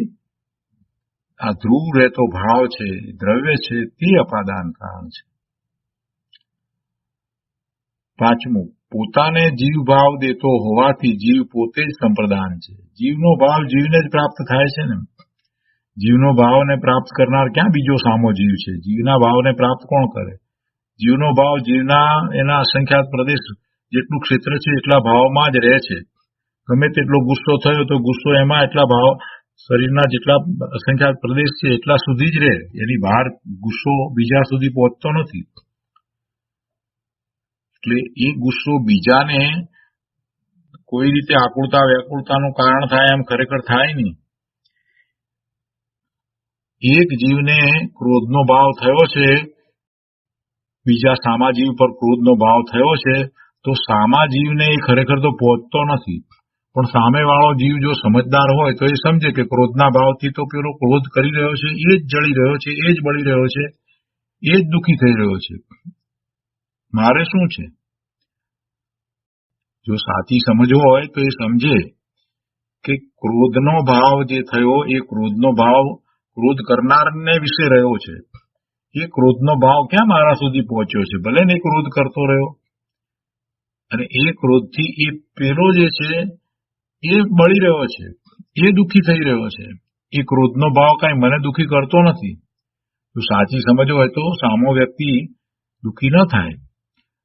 આ ધ્રુવ રહેતો ભાવ છે, દ્રવ્ય છે, તે અપાદાન કારણ છે. પાંચમું, પોતાને જીવ ભાવ દેતો હોવાથી જીવ પોતે જ સંપ્રદાન છે. જીવનો ભાવ જીવને જ પ્રાપ્ત થાય છે ને. જીવનો ભાવને પ્રાપ્ત કરનાર ક્યાં બીજો સામો જીવ છે? જીવના ભાવને પ્રાપ્ત કોણ કરે? જીવનો ભાવ જીવના એના અસંખ્યાત પ્રદેશ જેટલું ક્ષેત્ર છે એટલા ભાવમાં જ રહે છે. ગમે તેટલો ગુસ્સો થયો તો ગુસ્સો એમાં એટલા ભાવ, શરીરના જેટલા અસંખ્યાત પ્રદેશ છે એટલા સુધી જ રહે, એની બહાર ગુસ્સો બીજા સુધી પહોંચતો નથી. એટલે એ ગુસ્સો બીજાને કોઈ રીતે આકુળતા વ્યાકુળતાનું કારણ થાય એમ ખરેખર થાય નહીં. એક જીવને ક્રોધનો ભાવ થયો છે, બીજા સામા જીવ પર ક્રોધનો ભાવ થયો છે, તો સામા જીવને એ ખરેખર તો પહોંચતો નથી. પણ સામેવાળો જીવ જો સમજદાર હોય તો એ સમજે કે ક્રોધના ભાવથી તો પેલો ક્રોધ કરી રહ્યો છે, એ જ જળી રહ્યો છે, એ જ બળી રહ્યો છે, એ જ દુઃખી થઈ રહ્યો છે. મારે શું છે? જો સાચી સમજ હોય તો એ સમજે કે ક્રોધનો ભાવ જે થયો એ ક્રોધનો ભાવ ક્રોધ કરનારને વિશે રહ્યો છે. એ ક્રોધનો ભાવ ક્યાં મારા સુધી પહોંચ્યો છે? ભલે ને ક્રોધ કરતો રહ્યો, અને એ ક્રોધથી એ પેલો જે છે એ બળી રહ્યો છે, એ દુઃખી થઈ રહ્યો છે. એ ક્રોધનો ભાવ કાંઈ મને દુઃખી કરતો નથી. જો સાચી સમજ હોય તો સામો વ્યક્તિ દુઃખી ન થાય.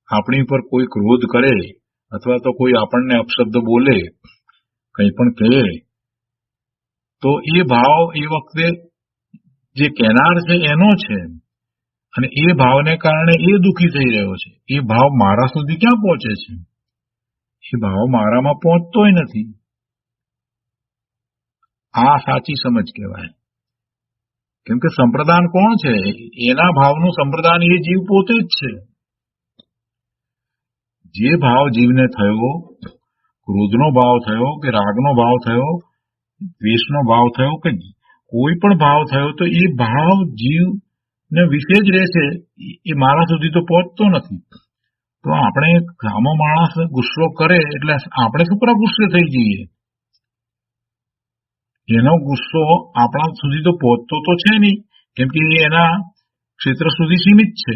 આપણી ઉપર કોઈ ક્રોધ કરે અથવા તો કોઈ આપણને અપશબ્દ બોલે, કંઈ પણ કહે, તો એ ભાવ એ વખતે જે કહેનાર છે એનો છે, અને એ ભાવને કારણે એ દુઃખી થઈ રહ્યો છે. એ ભાવ મારા સુધી ક્યાં પહોંચે છે? એ ભાવ મારામાં પહોંચતોય નથી. આ સાચી સમજ કહેવાય. કેમ કે સંપ્રદાન કોણ છે? એના ભાવનું સંપ્રદાન એ જીવ પોતે જ છે. જે ભાવ જીવને થયો, ક્રોધનો ભાવ થયો કે રાગનો ભાવ થયો, દ્વેષનો ભાવ થયો કે કોઈ પણ ભાવ થયો, તો એ ભાવ જીવને વિશે જ રહેશે, એ મારા સુધી તો પહોંચતો નથી. તો આપણે સામો માણસ ગુસ્સો કરે એટલે આપણે શું કરવા ગુસ્સે થઈ જઈએ? એનો ગુસ્સો આપણા સુધી તો પહોંચતો તો છે નહીં, કેમ કે એના ક્ષેત્ર સુધી સીમિત છે,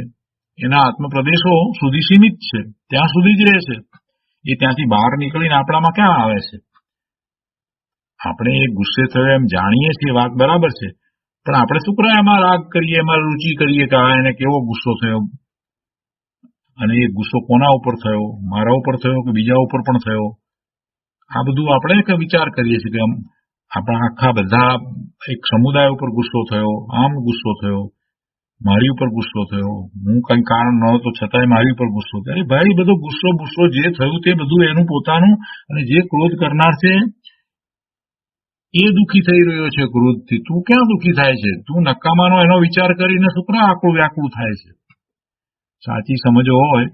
એના આત્મપ્રદેશો સુધી સીમિત છે, ત્યાં સુધી જ રહે છે. એ ત્યાંથી બહાર નીકળીને આપણામાં ક્યાં આવે છે? આપણે એ ગુસ્સે થયો એમ જાણીએ છીએ, વાત બરાબર છે, પણ આપણે શું કરે એમાં રાગ કરીએ, એમાં રુચિ કરીએ કે આ એને કેવો ગુસ્સો થયો, અને એ ગુસ્સો કોના ઉપર થયો? મારા ઉપર થયો કે બીજા ઉપર પણ થયો? આ બધું આપણે કે વિચાર કરીએ છીએ કે આપણા આખા બધા એક સમુદાય ઉપર ગુસ્સો થયો, આમ ગુસ્સો થયો, મારી ઉપર ગુસ્સો થયો, હું કઈ કારણ ન હતો છતાંય મારી ઉપર ગુસ્સો થયો. અરે ભાઈ, બધો ગુસ્સો જે થયું તે બધું એનું પોતાનું, અને જે ક્રોધ કરનાર છે એ દુઃખી થઈ રહ્યો છે ક્રોધથી. તું ક્યાં દુઃખી થાય છે? તું નકામાનો એનો વિચાર કરીને શું કામ આકળું વ્યાકુળ થાય છે? સાચી સમજ હોય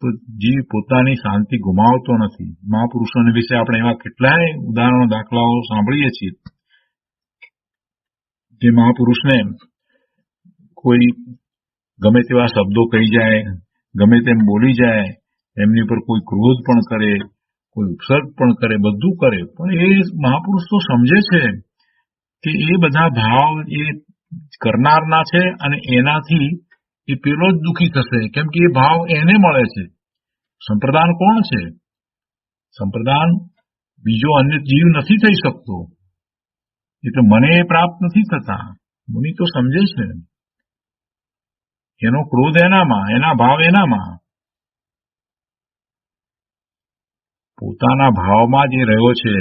તો જીવ પોતાની શાંતિ ગુમાવતો નથી. મહાપુરુષોને વિશે આપણે એવા કેટલાય ઉદાહરણો, દાખલાઓ સાંભળીએ છીએ કે મહાપુરુષને કોઈ ગમે તેવા શબ્દો કહી જાય, ગમે તેમ બોલી જાય, એમની પર કોઈ ક્રોધ પણ કરે, કોઈ ઉપસર્ગ પણ કરે, બધું કરે, પણ એ મહાપુરુષ તો સમજે છે કે એ બધા ભાવ એ કરનારના છે અને એનાથી એ પેલો જ દુઃખી થશે, કેમ કે એ ભાવ એને મળે છે. સંપ્રદાન કોણ છે? સંપ્રદાન બીજો અન્ય જીવ નથી થઈ શકતો, એટલે મને એ પ્રાપ્ત નથી થતા. મુનિ તો સમજે છે, એનો ક્રોધ એનામાં, એના ભાવ એનામાં, પોતાના ભાવમાં જે રહ્યો છે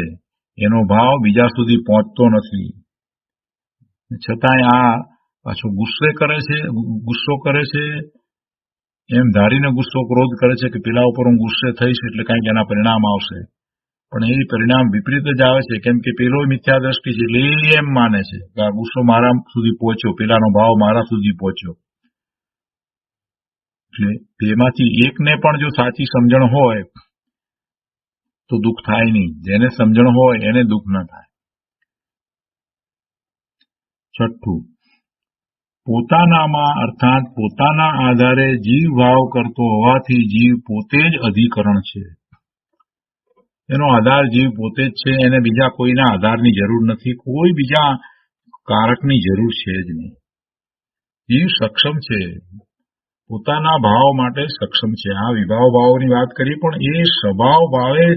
એનો ભાવ બીજા સુધી પહોંચતો નથી. છતાંય આ પાછો ગુસ્સો કરે છે એમ ધારીને ગુસ્સો, ક્રોધ કરે છે કે પેલા ઉપર હું ગુસ્સે થઈશ એટલે કંઈક એના પરિણામ આવશે, પણ એ પરિણામ વિપરીત જ આવે છે, કેમ કે પેલો મિથ્યા દ્રષ્ટિ છે એટલે એ એમ માને છે કે આ ગુસ્સો મારા સુધી પહોંચ્યો, પેલાનો ભાવ મારા સુધી પહોંચ્યો. એટલે બેમાંથી એકને પણ જો સાચી સમજણ હોય તો દુઃખ થાય નહીં, જેને સમજણ હોય એને દુઃખ ન થાય. છઠ્ઠું, પોતાનામાં અર્થાત પોતાના આધારે જીવ ભાવ કરતો હોવાથી જીવ પોતે જ અધિકરણ છે. એનો આધાર જીવ પોતે જ છે, એને બીજા કોઈના આધારની જરૂર નથી, કોઈ બીજા કારકની જરૂર છે જ નહીં. જીવ સક્ષમ છે, પોતાના ભાવ માટે સક્ષમ છે. આ વિભાવ ભાવોની વાત કરી, પણ એ સ્વભાવ ભાવે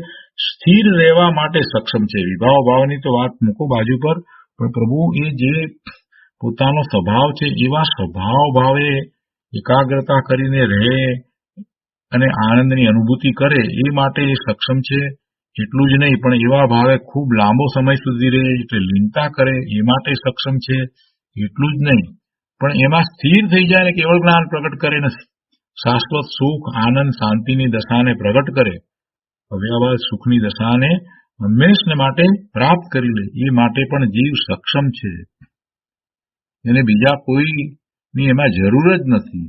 સ્થિર રહેવા માટે સક્ષમ છે. વિભાવ ભાવની તો વાત મૂકો બાજુ પર, પણ પ્રભુ એ જે પોતાનો સ્વભાવ છે એવા સ્વભાવ ભાવે એકાગ્રતા કરીને રહે અને આનંદની અનુભૂતિ કરે એ માટે એ સક્ષમ છે. એટલું જ નહીં, પણ એવા ભાવે ખૂબ લાંબો સમય સુધી રહે એટલે લીનતા કરે એ માટે સક્ષમ છે. એટલું જ નહીં, પણ એમાં સ્થિર થઈ જાય ને કેવળ જ્ઞાન પ્રગટ કરે ને શાશ્વત સુખ, આનંદ, શાંતિની દશાને પ્રગટ કરે, અવ્યવહાર સુખની દશાને હંમેશને માટે પ્રાપ્ત કરી લે, એ માટે પણ જીવ સક્ષમ છે. એને બીજા કોઈની એમાં જરૂર જ નથી,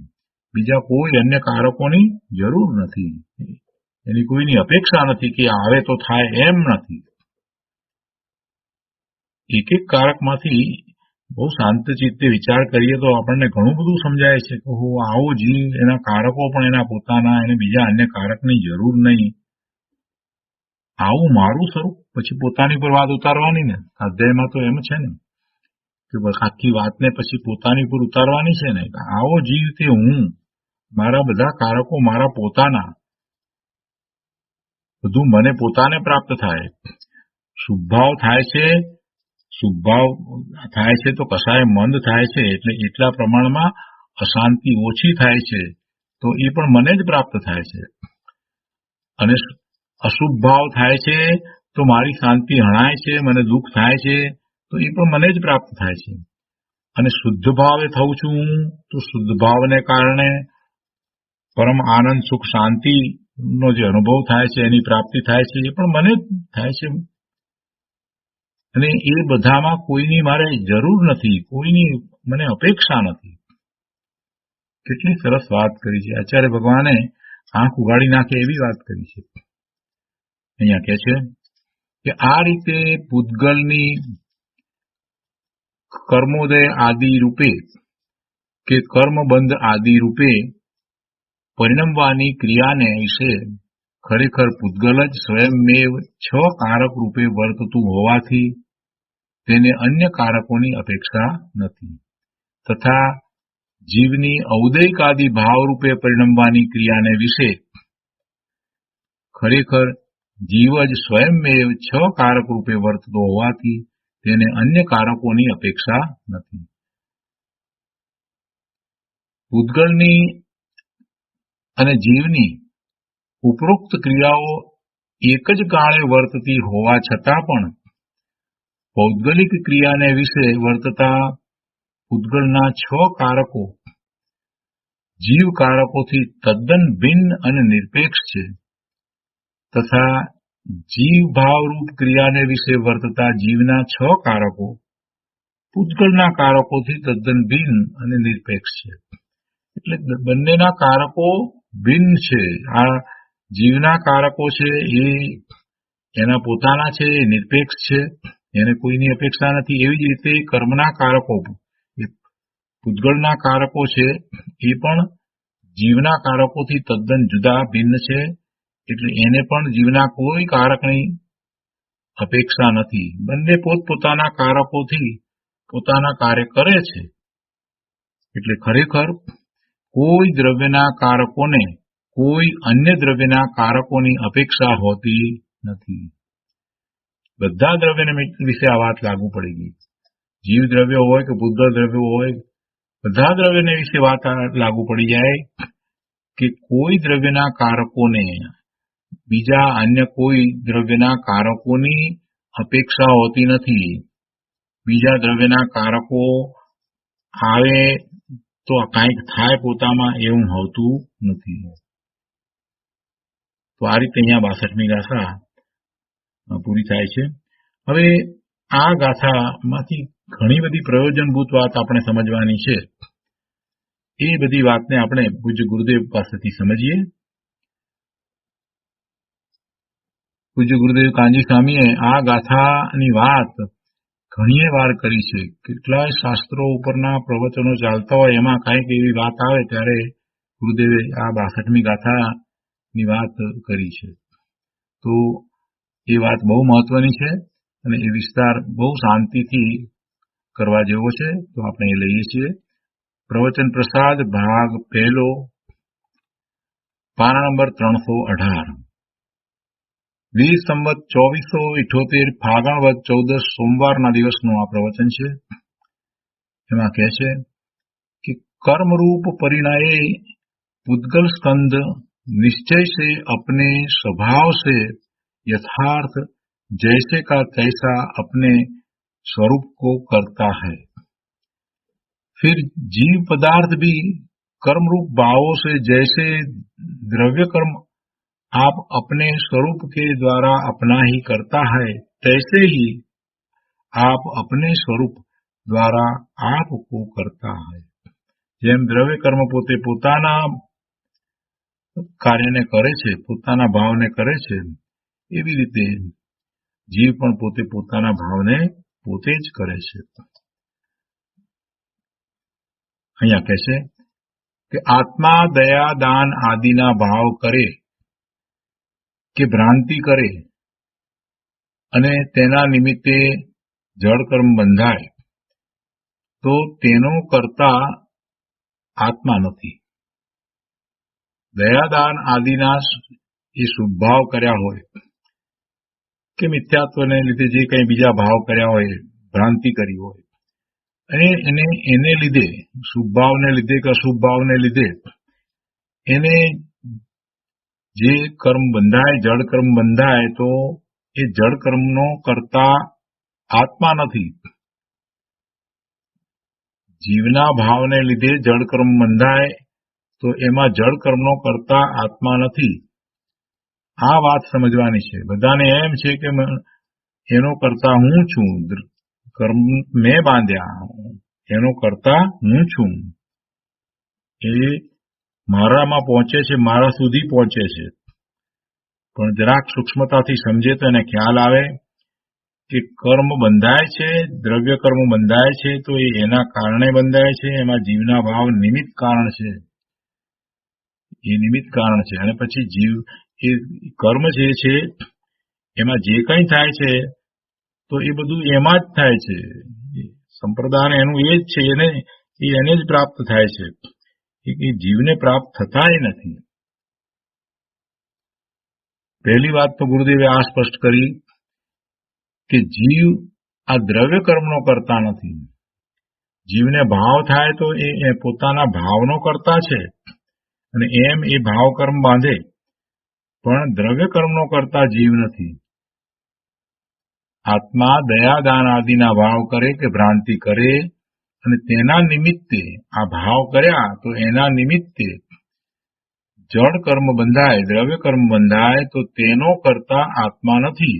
બીજા કોઈ અન્ય કારકોની જરૂર નથી, એની કોઈની અપેક્ષા નથી કે આવે તો થાય, એમ નથી. એક એક કારકમાંથી બહુ શાંત ચિત્તે વિચાર કરીએ તો આપણને ઘણું બધું સમજાય છે કે આવો જીવ, એના કારકો પણ એના પોતાના, એને બીજા અન્ય કારકની જરૂર નહીં. આવું મારું સ્વરૂપ, પછી પોતાની પર વાત ઉતારવાની ને, અધ્યાયમાં તો એમ છે ને કે બસ આખી વાતને પછી પોતાની પર ઉતારવાની છે ને. આવો જીવ તે હું, મારા બધા કારકો મારા પોતાના, બધું મને પોતાને પ્રાપ્ત થાય. શુભભાવ થાય છે તો કશાય મંદ થાય છે, એટલે એટલા પ્રમાણમાં અશાંતિ ઓછી થાય છે તો એ પણ મને જ પ્રાપ્ત થાય છે. અને અશુભ ભાવ થાય છે તો મારી શાંતિ હણાય છે, મને દુઃખ થાય છે તો એ પણ મને જ પ્રાપ્ત થાય છે. અને શુદ્ધ ભાવે થઉં છું તો શુદ્ધ ભાવને કારણે પરમ આનંદ, સુખ, શાંતિનો જે અનુભવ થાય છે, એની પ્રાપ્તિ થાય છે, એ પણ મને જ થાય છે. અને એ બધામાં કોઈની મારે જરૂર નથી, કોઈની મને અપેક્ષા નથી. કેટલી સરસ વાત કરી છે આચાર્ય ભગવાને, આંખ ઉગાડી નાખે એવી વાત કરી છે. અહીંયા કહે છે કે આ રીતે પૂતગલની કર્મોદય આદિ રૂપે કે કર્મબંધ આદિ રૂપે પરિણમવાની ક્રિયાને વિશે ખરેખર પૂતગલ જ સ્વયંમેવ છ કારક રૂપે વર્તતું હોવાથી તેને અન્ય કારકોની અપેક્ષા નથી, તથા જીવની ઔદૈક આદિ ભાવરૂપે પરિણમવાની ક્રિયાને વિશે ખરેખર જીવ જ સ્વયંમેવ છ કારક રૂપે વર્તતો હોવાથી તેને અન્ય કારકોની અપેક્ષા નથી. પૂતગલની અને જીવની ઉપરોક્ત ક્રિયાઓ એક જ કાળે વર્તતી હોવા છતાં પણ પૌદ્ગલિક ક્રિયાને વિશે વર્તતા પૂતગળના 6 કારકો જીવ કારકોથી તદ્દન ભિન્ન અને નિરપેક્ષ છે, તથા જીવ ભાવરૂપ ક્રિયાને વિશે વર્તતા જીવના 6 કારકો પૂતગળના કારકોથી તદ્દન ભિન્ન અને નિરપેક્ષ છે. એટલે બંનેના કારકો ભિન્ન છે. આ જીવના કારકો છે એ એના પોતાના છે, એ નિરપેક્ષ છે, એને કોઈની અપેક્ષા નથી. એવી જ રીતે કર્મના કારકો, એ પૂતગળના કારકો છે, એ પણ જીવના કારકોથી તદ્દન જુદા ભિન્ન છે. એટલે એને પણ જીવના કોઈ કારકની અપેક્ષા નથી. બંને પોતપોતાના કારકોથી પોતાના કાર્ય કરે છે. એટલે ખરેખર કોઈ દ્રવ્યના કારકોને કોઈ અન્ય દ્રવ્યના કારકોની અપેક્ષા હોતી નથી. બધા દ્રવ્યને વિશે આ વાત લાગુ પડી ગઈ. જીવ દ્રવ્ય હોય કે પૂતગળ દ્રવ્ય હોય, બધા દ્રવ્યને વિશે વાત લાગુ પડી જાય કે કોઈ દ્રવ્યના કારકોને બીજા અન્ય કોઈ દ્રવ્યના કારકોની અપેક્ષા હોતી નથી. બીજા દ્રવ્યના કારકો આવે તો કાંઈક થાય પોતામાં, એવું હોતું નથી. તો આ રીતે અહીંયા 62મી ગાથા પૂરી થાય છે. હવે આ ગાથામાંથી ઘણી બધી પ્રયોજનભૂત વાત આપણે સમજવાની છે. એ બધી વાતને આપણે પૂજ્ય ગુરુદેવ પાસેથી સમજીએ. પૂજ્ય ગુરુદેવ કાનજી સ્વામીએ આ ગાથાની વાત ઘણી વાર કરી છે. કેટલાય શાસ્ત્રો ઉપરના પ્રવચનો ચાલતા હોય, એમાં કાંઈક એવી વાત આવે ત્યારે ગુરુદેવે આ 62મી ગાથાની વાત કરી છે. તો એ વાત બહુ મહત્વની છે અને એ વિસ્તાર બહુ શાંતિથી કરવા જેવો છે. તો આપણે એ લઈએ છીએ. પ્રવચન પ્રસાદ ભાગ 1, પાના નંબર 318. 20 સંવત 2478 ફાગણ વદ 14 સોમવારના દિવસનું આ પ્રવચન છે. એમાં કહે છે કે कर्मरूप परिणय पुद्गल स्कंद निश्चय से अपने स्वभाव से यथार्थ जैसे का तैसा अपने स्वरूप को करता है। फिर जीव पदार्थ भी कर्म रूप भावों से जैसे द्रव्य कर्म आप अपने स्वरूप के द्वारा अपना ही करता है, तैसे ही आप अपने स्वरूप द्वारा आपको करता है। જેમ દ્રવ્ય કર્મ પોતે પોતાના કાર્યને કરે છે, પોતાના ભાવને કરે છે, એવી રીતે જીવ પણ પોતે પોતાના ભાવને પોતે જ કરે છે. અહીંયા કહે છે કે આત્મા દયા દાન આદિના ભાવ કરે કે ભ્રાંતિ કરે અને તેના નિમિત્તે જળ કર્મ બંધાય તો તેનો કરતા આત્મા નથી. દયાદાન આદિના એ શુભ ભાવ કર્યા હોય કે મિથ્યાત્વને લીધે જે કંઈ બીજા ભાવ કર્યા હોય, ભ્રાંતિ કરી હોય, અને એને લીધે શુભ ભાવને લીધે કે અશુભ ભાવને લીધે એને જે કર્મ બંધાય, જળ કર્મ બંધાય, તો એ જળ કર્મનો કરતા આત્મા નથી. જીવના ભાવને લીધે જળ કર્મ બંધાય તો એમાં જળ કર્મનો કરતા આત્મા નથી. આ વાત સમજવાની છે. બધાને એમ છે કે એનો કરતા હું છું, કર્મ મેં બાંધ્યા, એનો કરતા હું છું, એ મારામાં પહોંચે છે, મારા સુધી પહોંચે છે. પણ જરાક સૂક્ષ્મતાથી સમજે તો એને ખ્યાલ આવે કે કર્મ બંધાય છે, દ્રવ્ય કર્મ બંધાય છે, તો એ એના કારણે બંધાય છે. એમાં જીવના ભાવ નિમિત્ત કારણ છે, એ નિમિત્ત કારણ છે. અને પછી જીવ એ કર્મ જે છે એમાં જે કંઈ થાય છે તો એ બધું એમાં જ થાય છે. સંપ્રદાન એનું એ જ છે, એને જ પ્રાપ્ત થાય છે, એ જીવને પ્રાપ્ત થતા નથી. પહેલી વાત તો ગુરુદેવે આ સ્પષ્ટ કરી કે જીવ આ દ્રવ્ય કર્મનો કરતા નથી. જીવને ભાવ થાય તો એ પોતાના ભાવનો કરતા છે, અને એમ એ ભાવ કર્મ બાંધે પણ દ્રવ્ય કર્મનો કરતા જીવ નથી. આત્મા દયાદાન આદિના ભાવ કરે કે ભ્રાંતિ કરે અને તેના નિમિત્તે આ ભાવ કર્યા તો એના નિમિત્તે જળ કર્મ બંધાય, દ્રવ્ય કર્મ બંધાય તો તેનો કરતા આત્મા નથી,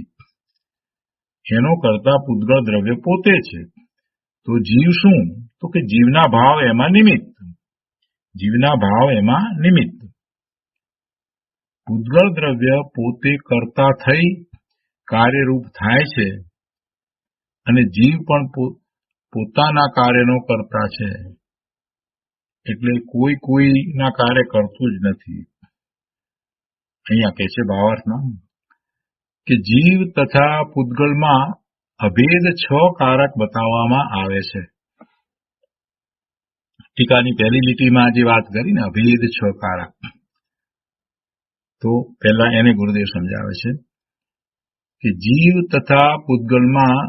એનો કરતા પૂતગળ દ્રવ્ય પોતે છે. તો જીવ શું? તો કે જીવના ભાવ એમાં નિમિત્ત, જીવના ભાવ એમાં નિમિત્ત. પૂતગળ દ્રવ્ય પોતે કરતા થઈ કાર્યરૂપ થાય છે અને જીવ પણ પોતાના કાર્યનો કરતા છે, એટલે કોઈ કોઈના કાર્ય કરતું જ નથી. અહીંયા કહે છે ભાવાર્થમાં કે જીવ તથા પૂતગળમાં અભેદ 6 કારક બતાવવામાં આવે છે. ટીકાની પહેલી લીટીમાં જે વાત કરી ને અભેદ 6 કારક, તો પહેલા એને ગુરુદેવ સમજાવે છે કે જીવ તથા પૂતગળમાં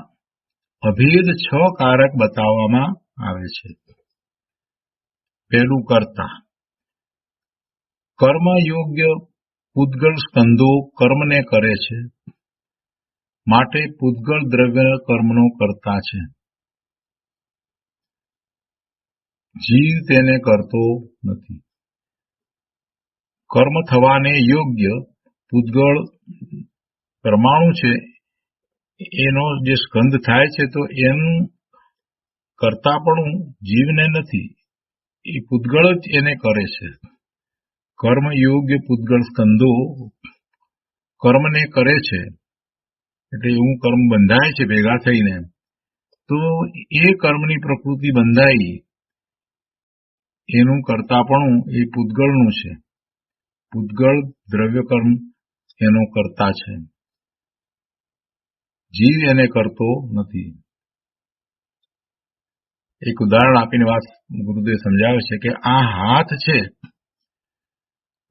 અભેદ 6 કારક બતાવવામાં આવે છે. પહેલું કર્તા. કર્મ યોગ્ય પૂતગળ સ્કંદો કર્મને કરે છે, માટે પૂતગળ દ્રવ્ય કર્મનો કરતા છે. જીવ તેને કરતો નથી. કર્મ થવાને યોગ્ય પૂતગળ પરમાણુ છે, એનો જે સ્કંદ થાય છે તો એનું કરતાપણું જીવને નથી, એ પૂતગળ જ એને કરે છે. કર્મ યોગ્ય પૂતગળ સ્કંદો કર્મને કરે છે, એટલે એવું કર્મ બંધાય છે ભેગા થઈને, તો એ કર્મની પ્રકૃતિ બંધાઈ એનું કરતાપણું એ પૂતગળનું છે. પૂતગળ દ્રવ્ય કર્મ એનો કરતા છે, જીવ એને કરતો નથી. એક ઉદાહરણ આપીને વાત ગુરુદેવ સમજાવે છે કે આ હાથ છે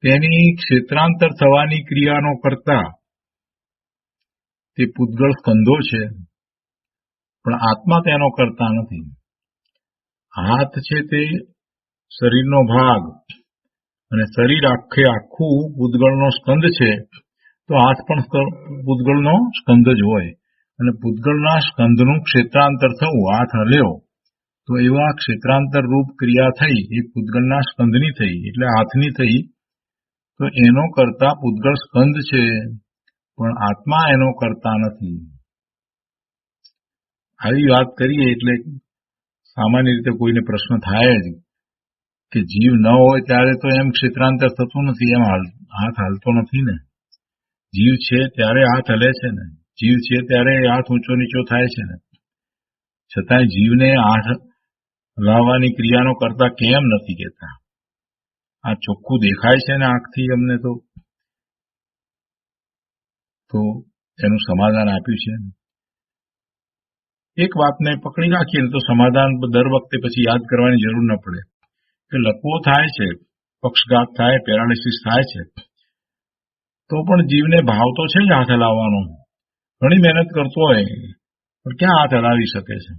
તેની ક્ષેત્રાંતર થવાની ક્રિયાનો કરતા તે પૂતગળ સ્કંદો છે, પણ આત્મા તેનો કરતા નથી. હાથ છે તે શરીરનો ભાગ અને શરીર આખું પૂતગળનો સ્કંદ છે, તો હાથ પણ પૂતગળનો સ્કંદ જ હોય, અને પૂતગળના સ્કંદનું ક્ષેત્રાંતર થવું, હાથ હલ્યો તો એવા ક્ષેત્રાંતર રૂપ ક્રિયા થઈ, એ પૂતગળના સ્કંદની થઈ એટલે હાથની થઈ, તો એનો કરતા પૂતગળ સ્કંદ છે, પણ આત્મા એનો કરતા નથી. આવી વાત કરીએ એટલે સામાન્ય રીતે કોઈને પ્રશ્ન થાય જ કે જીવ ન હોય ત્યારે તો એમ ક્ષેત્રાંતર થતું નથી, એમ હાથ હાલતો નથી ને. જીવ છે ત્યારે હાથ હલે છે ને, જીવ છે ત્યારે હાથ ઊંચો નીચો થાય છે ને, છતાંય જીવને હાથ હલાવવાની ક્રિયાનો કરતા કેમ નથી કહેતા? આ ચોખ્ખું દેખાય છે ને આંખથી અમને, તો એનું સમાધાન આપ્યું છે. એક વાતને પકડી રાખીએ તો સમાધાન દર વખતે પછી યાદ કરવાની જરૂર ન પડે કે લકવો થાય છે, પક્ષઘાત થાય, પેરાલિસિસ થાય છે, તો પણ જીવને ભાવ તો છે જ હાથ હલાવવાનો. ઘણી મહેનત કરતો હોય પણ ક્યાં હાથ હલાવી શકે છે?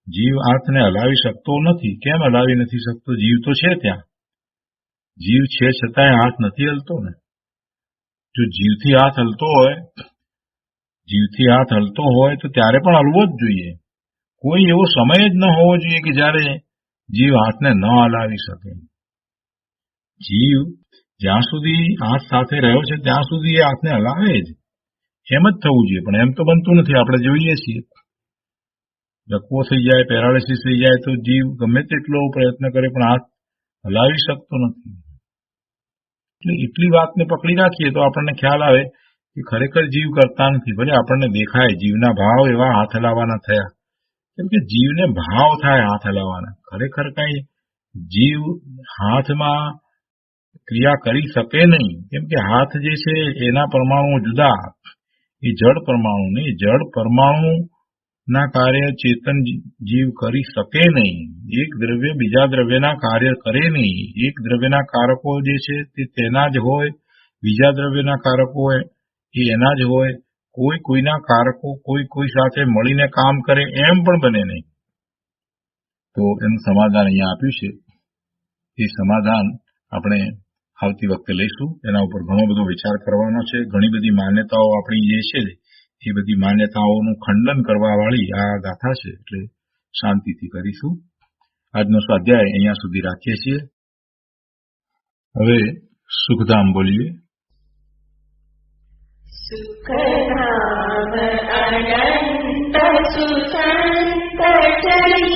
જીવ હાથને હલાવી શકતો નથી. કેમ હલાવી નથી શકતો? જીવ તો છે ત્યાં, જીવ છે છતાંય હાથ નથી હલતો ને. જો જીવથી હાથ હલતો હોય તો ત્યારે પણ હલવો જ જોઈએ. કોઈ એવો સમય જ ન હોવો જોઈએ કે જ્યારે જીવ હાથને ન હલાવી શકે. જીવ જ્યાં સુધી હાથ સાથે રહ્યો છે ત્યાં સુધી એ હાથને હલાવે જ, એમ જ થવું જોઈએ, પણ એમ તો બનતું નથી. આપણે જોઈએ છીએ લકવો થઈ જાય, પેરાલિસિસ થઈ જાય તો જીવ ગમે તેટલો પ્રયત્ન કરે પણ હાથ હલાવી શકતો નથી. એટલે એટલી વાતને પકડી રાખીએ તો આપણને ખ્યાલ આવે કે ખરેખર જીવ કરતા નથી. ભલે આપણને દેખાય જીવના ભાવ એવા હાથ હલાવવાના થયા, કેમ કે જીવને ભાવ થાય હાથ હલાવવાના. ખરેખર કઈ જીવ હાથમાં ક્રિયા કરી શકે નહીં, કેમ કે હાથ જે છે એના પરમાણુ જુદા, એ જળ પરમાણુ નહીં. જળ પરમાણુ ના કાર્ય ચેતન જીવ કરી શકે નહીં. એક દ્રવ્ય બીજા દ્રવ્યના કાર્ય કરે નહીં. એક દ્રવ્યના કારકો જે છે તે તેના જ હોય, બીજા દ્રવ્યના કારકો હોય એ એના જ હોય. કોઈ કોઈના કારકો કોઈ સાથે મળીને કામ કરે એમ પણ બને નહીં. તો એનું સમાધાન અહીંયા આપ્યું છે. એ સમાધાન આપણે આવતી વખતે લઈશું. એના ઉપર ઘણો બધો વિચાર કરવાનો છે. ઘણી બધી માન્યતાઓ આપણી જે છે એ બધી માન્યતાઓનું ખંડન કરવા વાળી આ ગાથા છે, એટલે શાંતિથી કરીશું. આજનો સ્વાધ્યાય અહીંયા સુધી રાખીએ છીએ. હવે સુખધામ બોલીએ. સુખધામ અનંત સુસંત ચરિત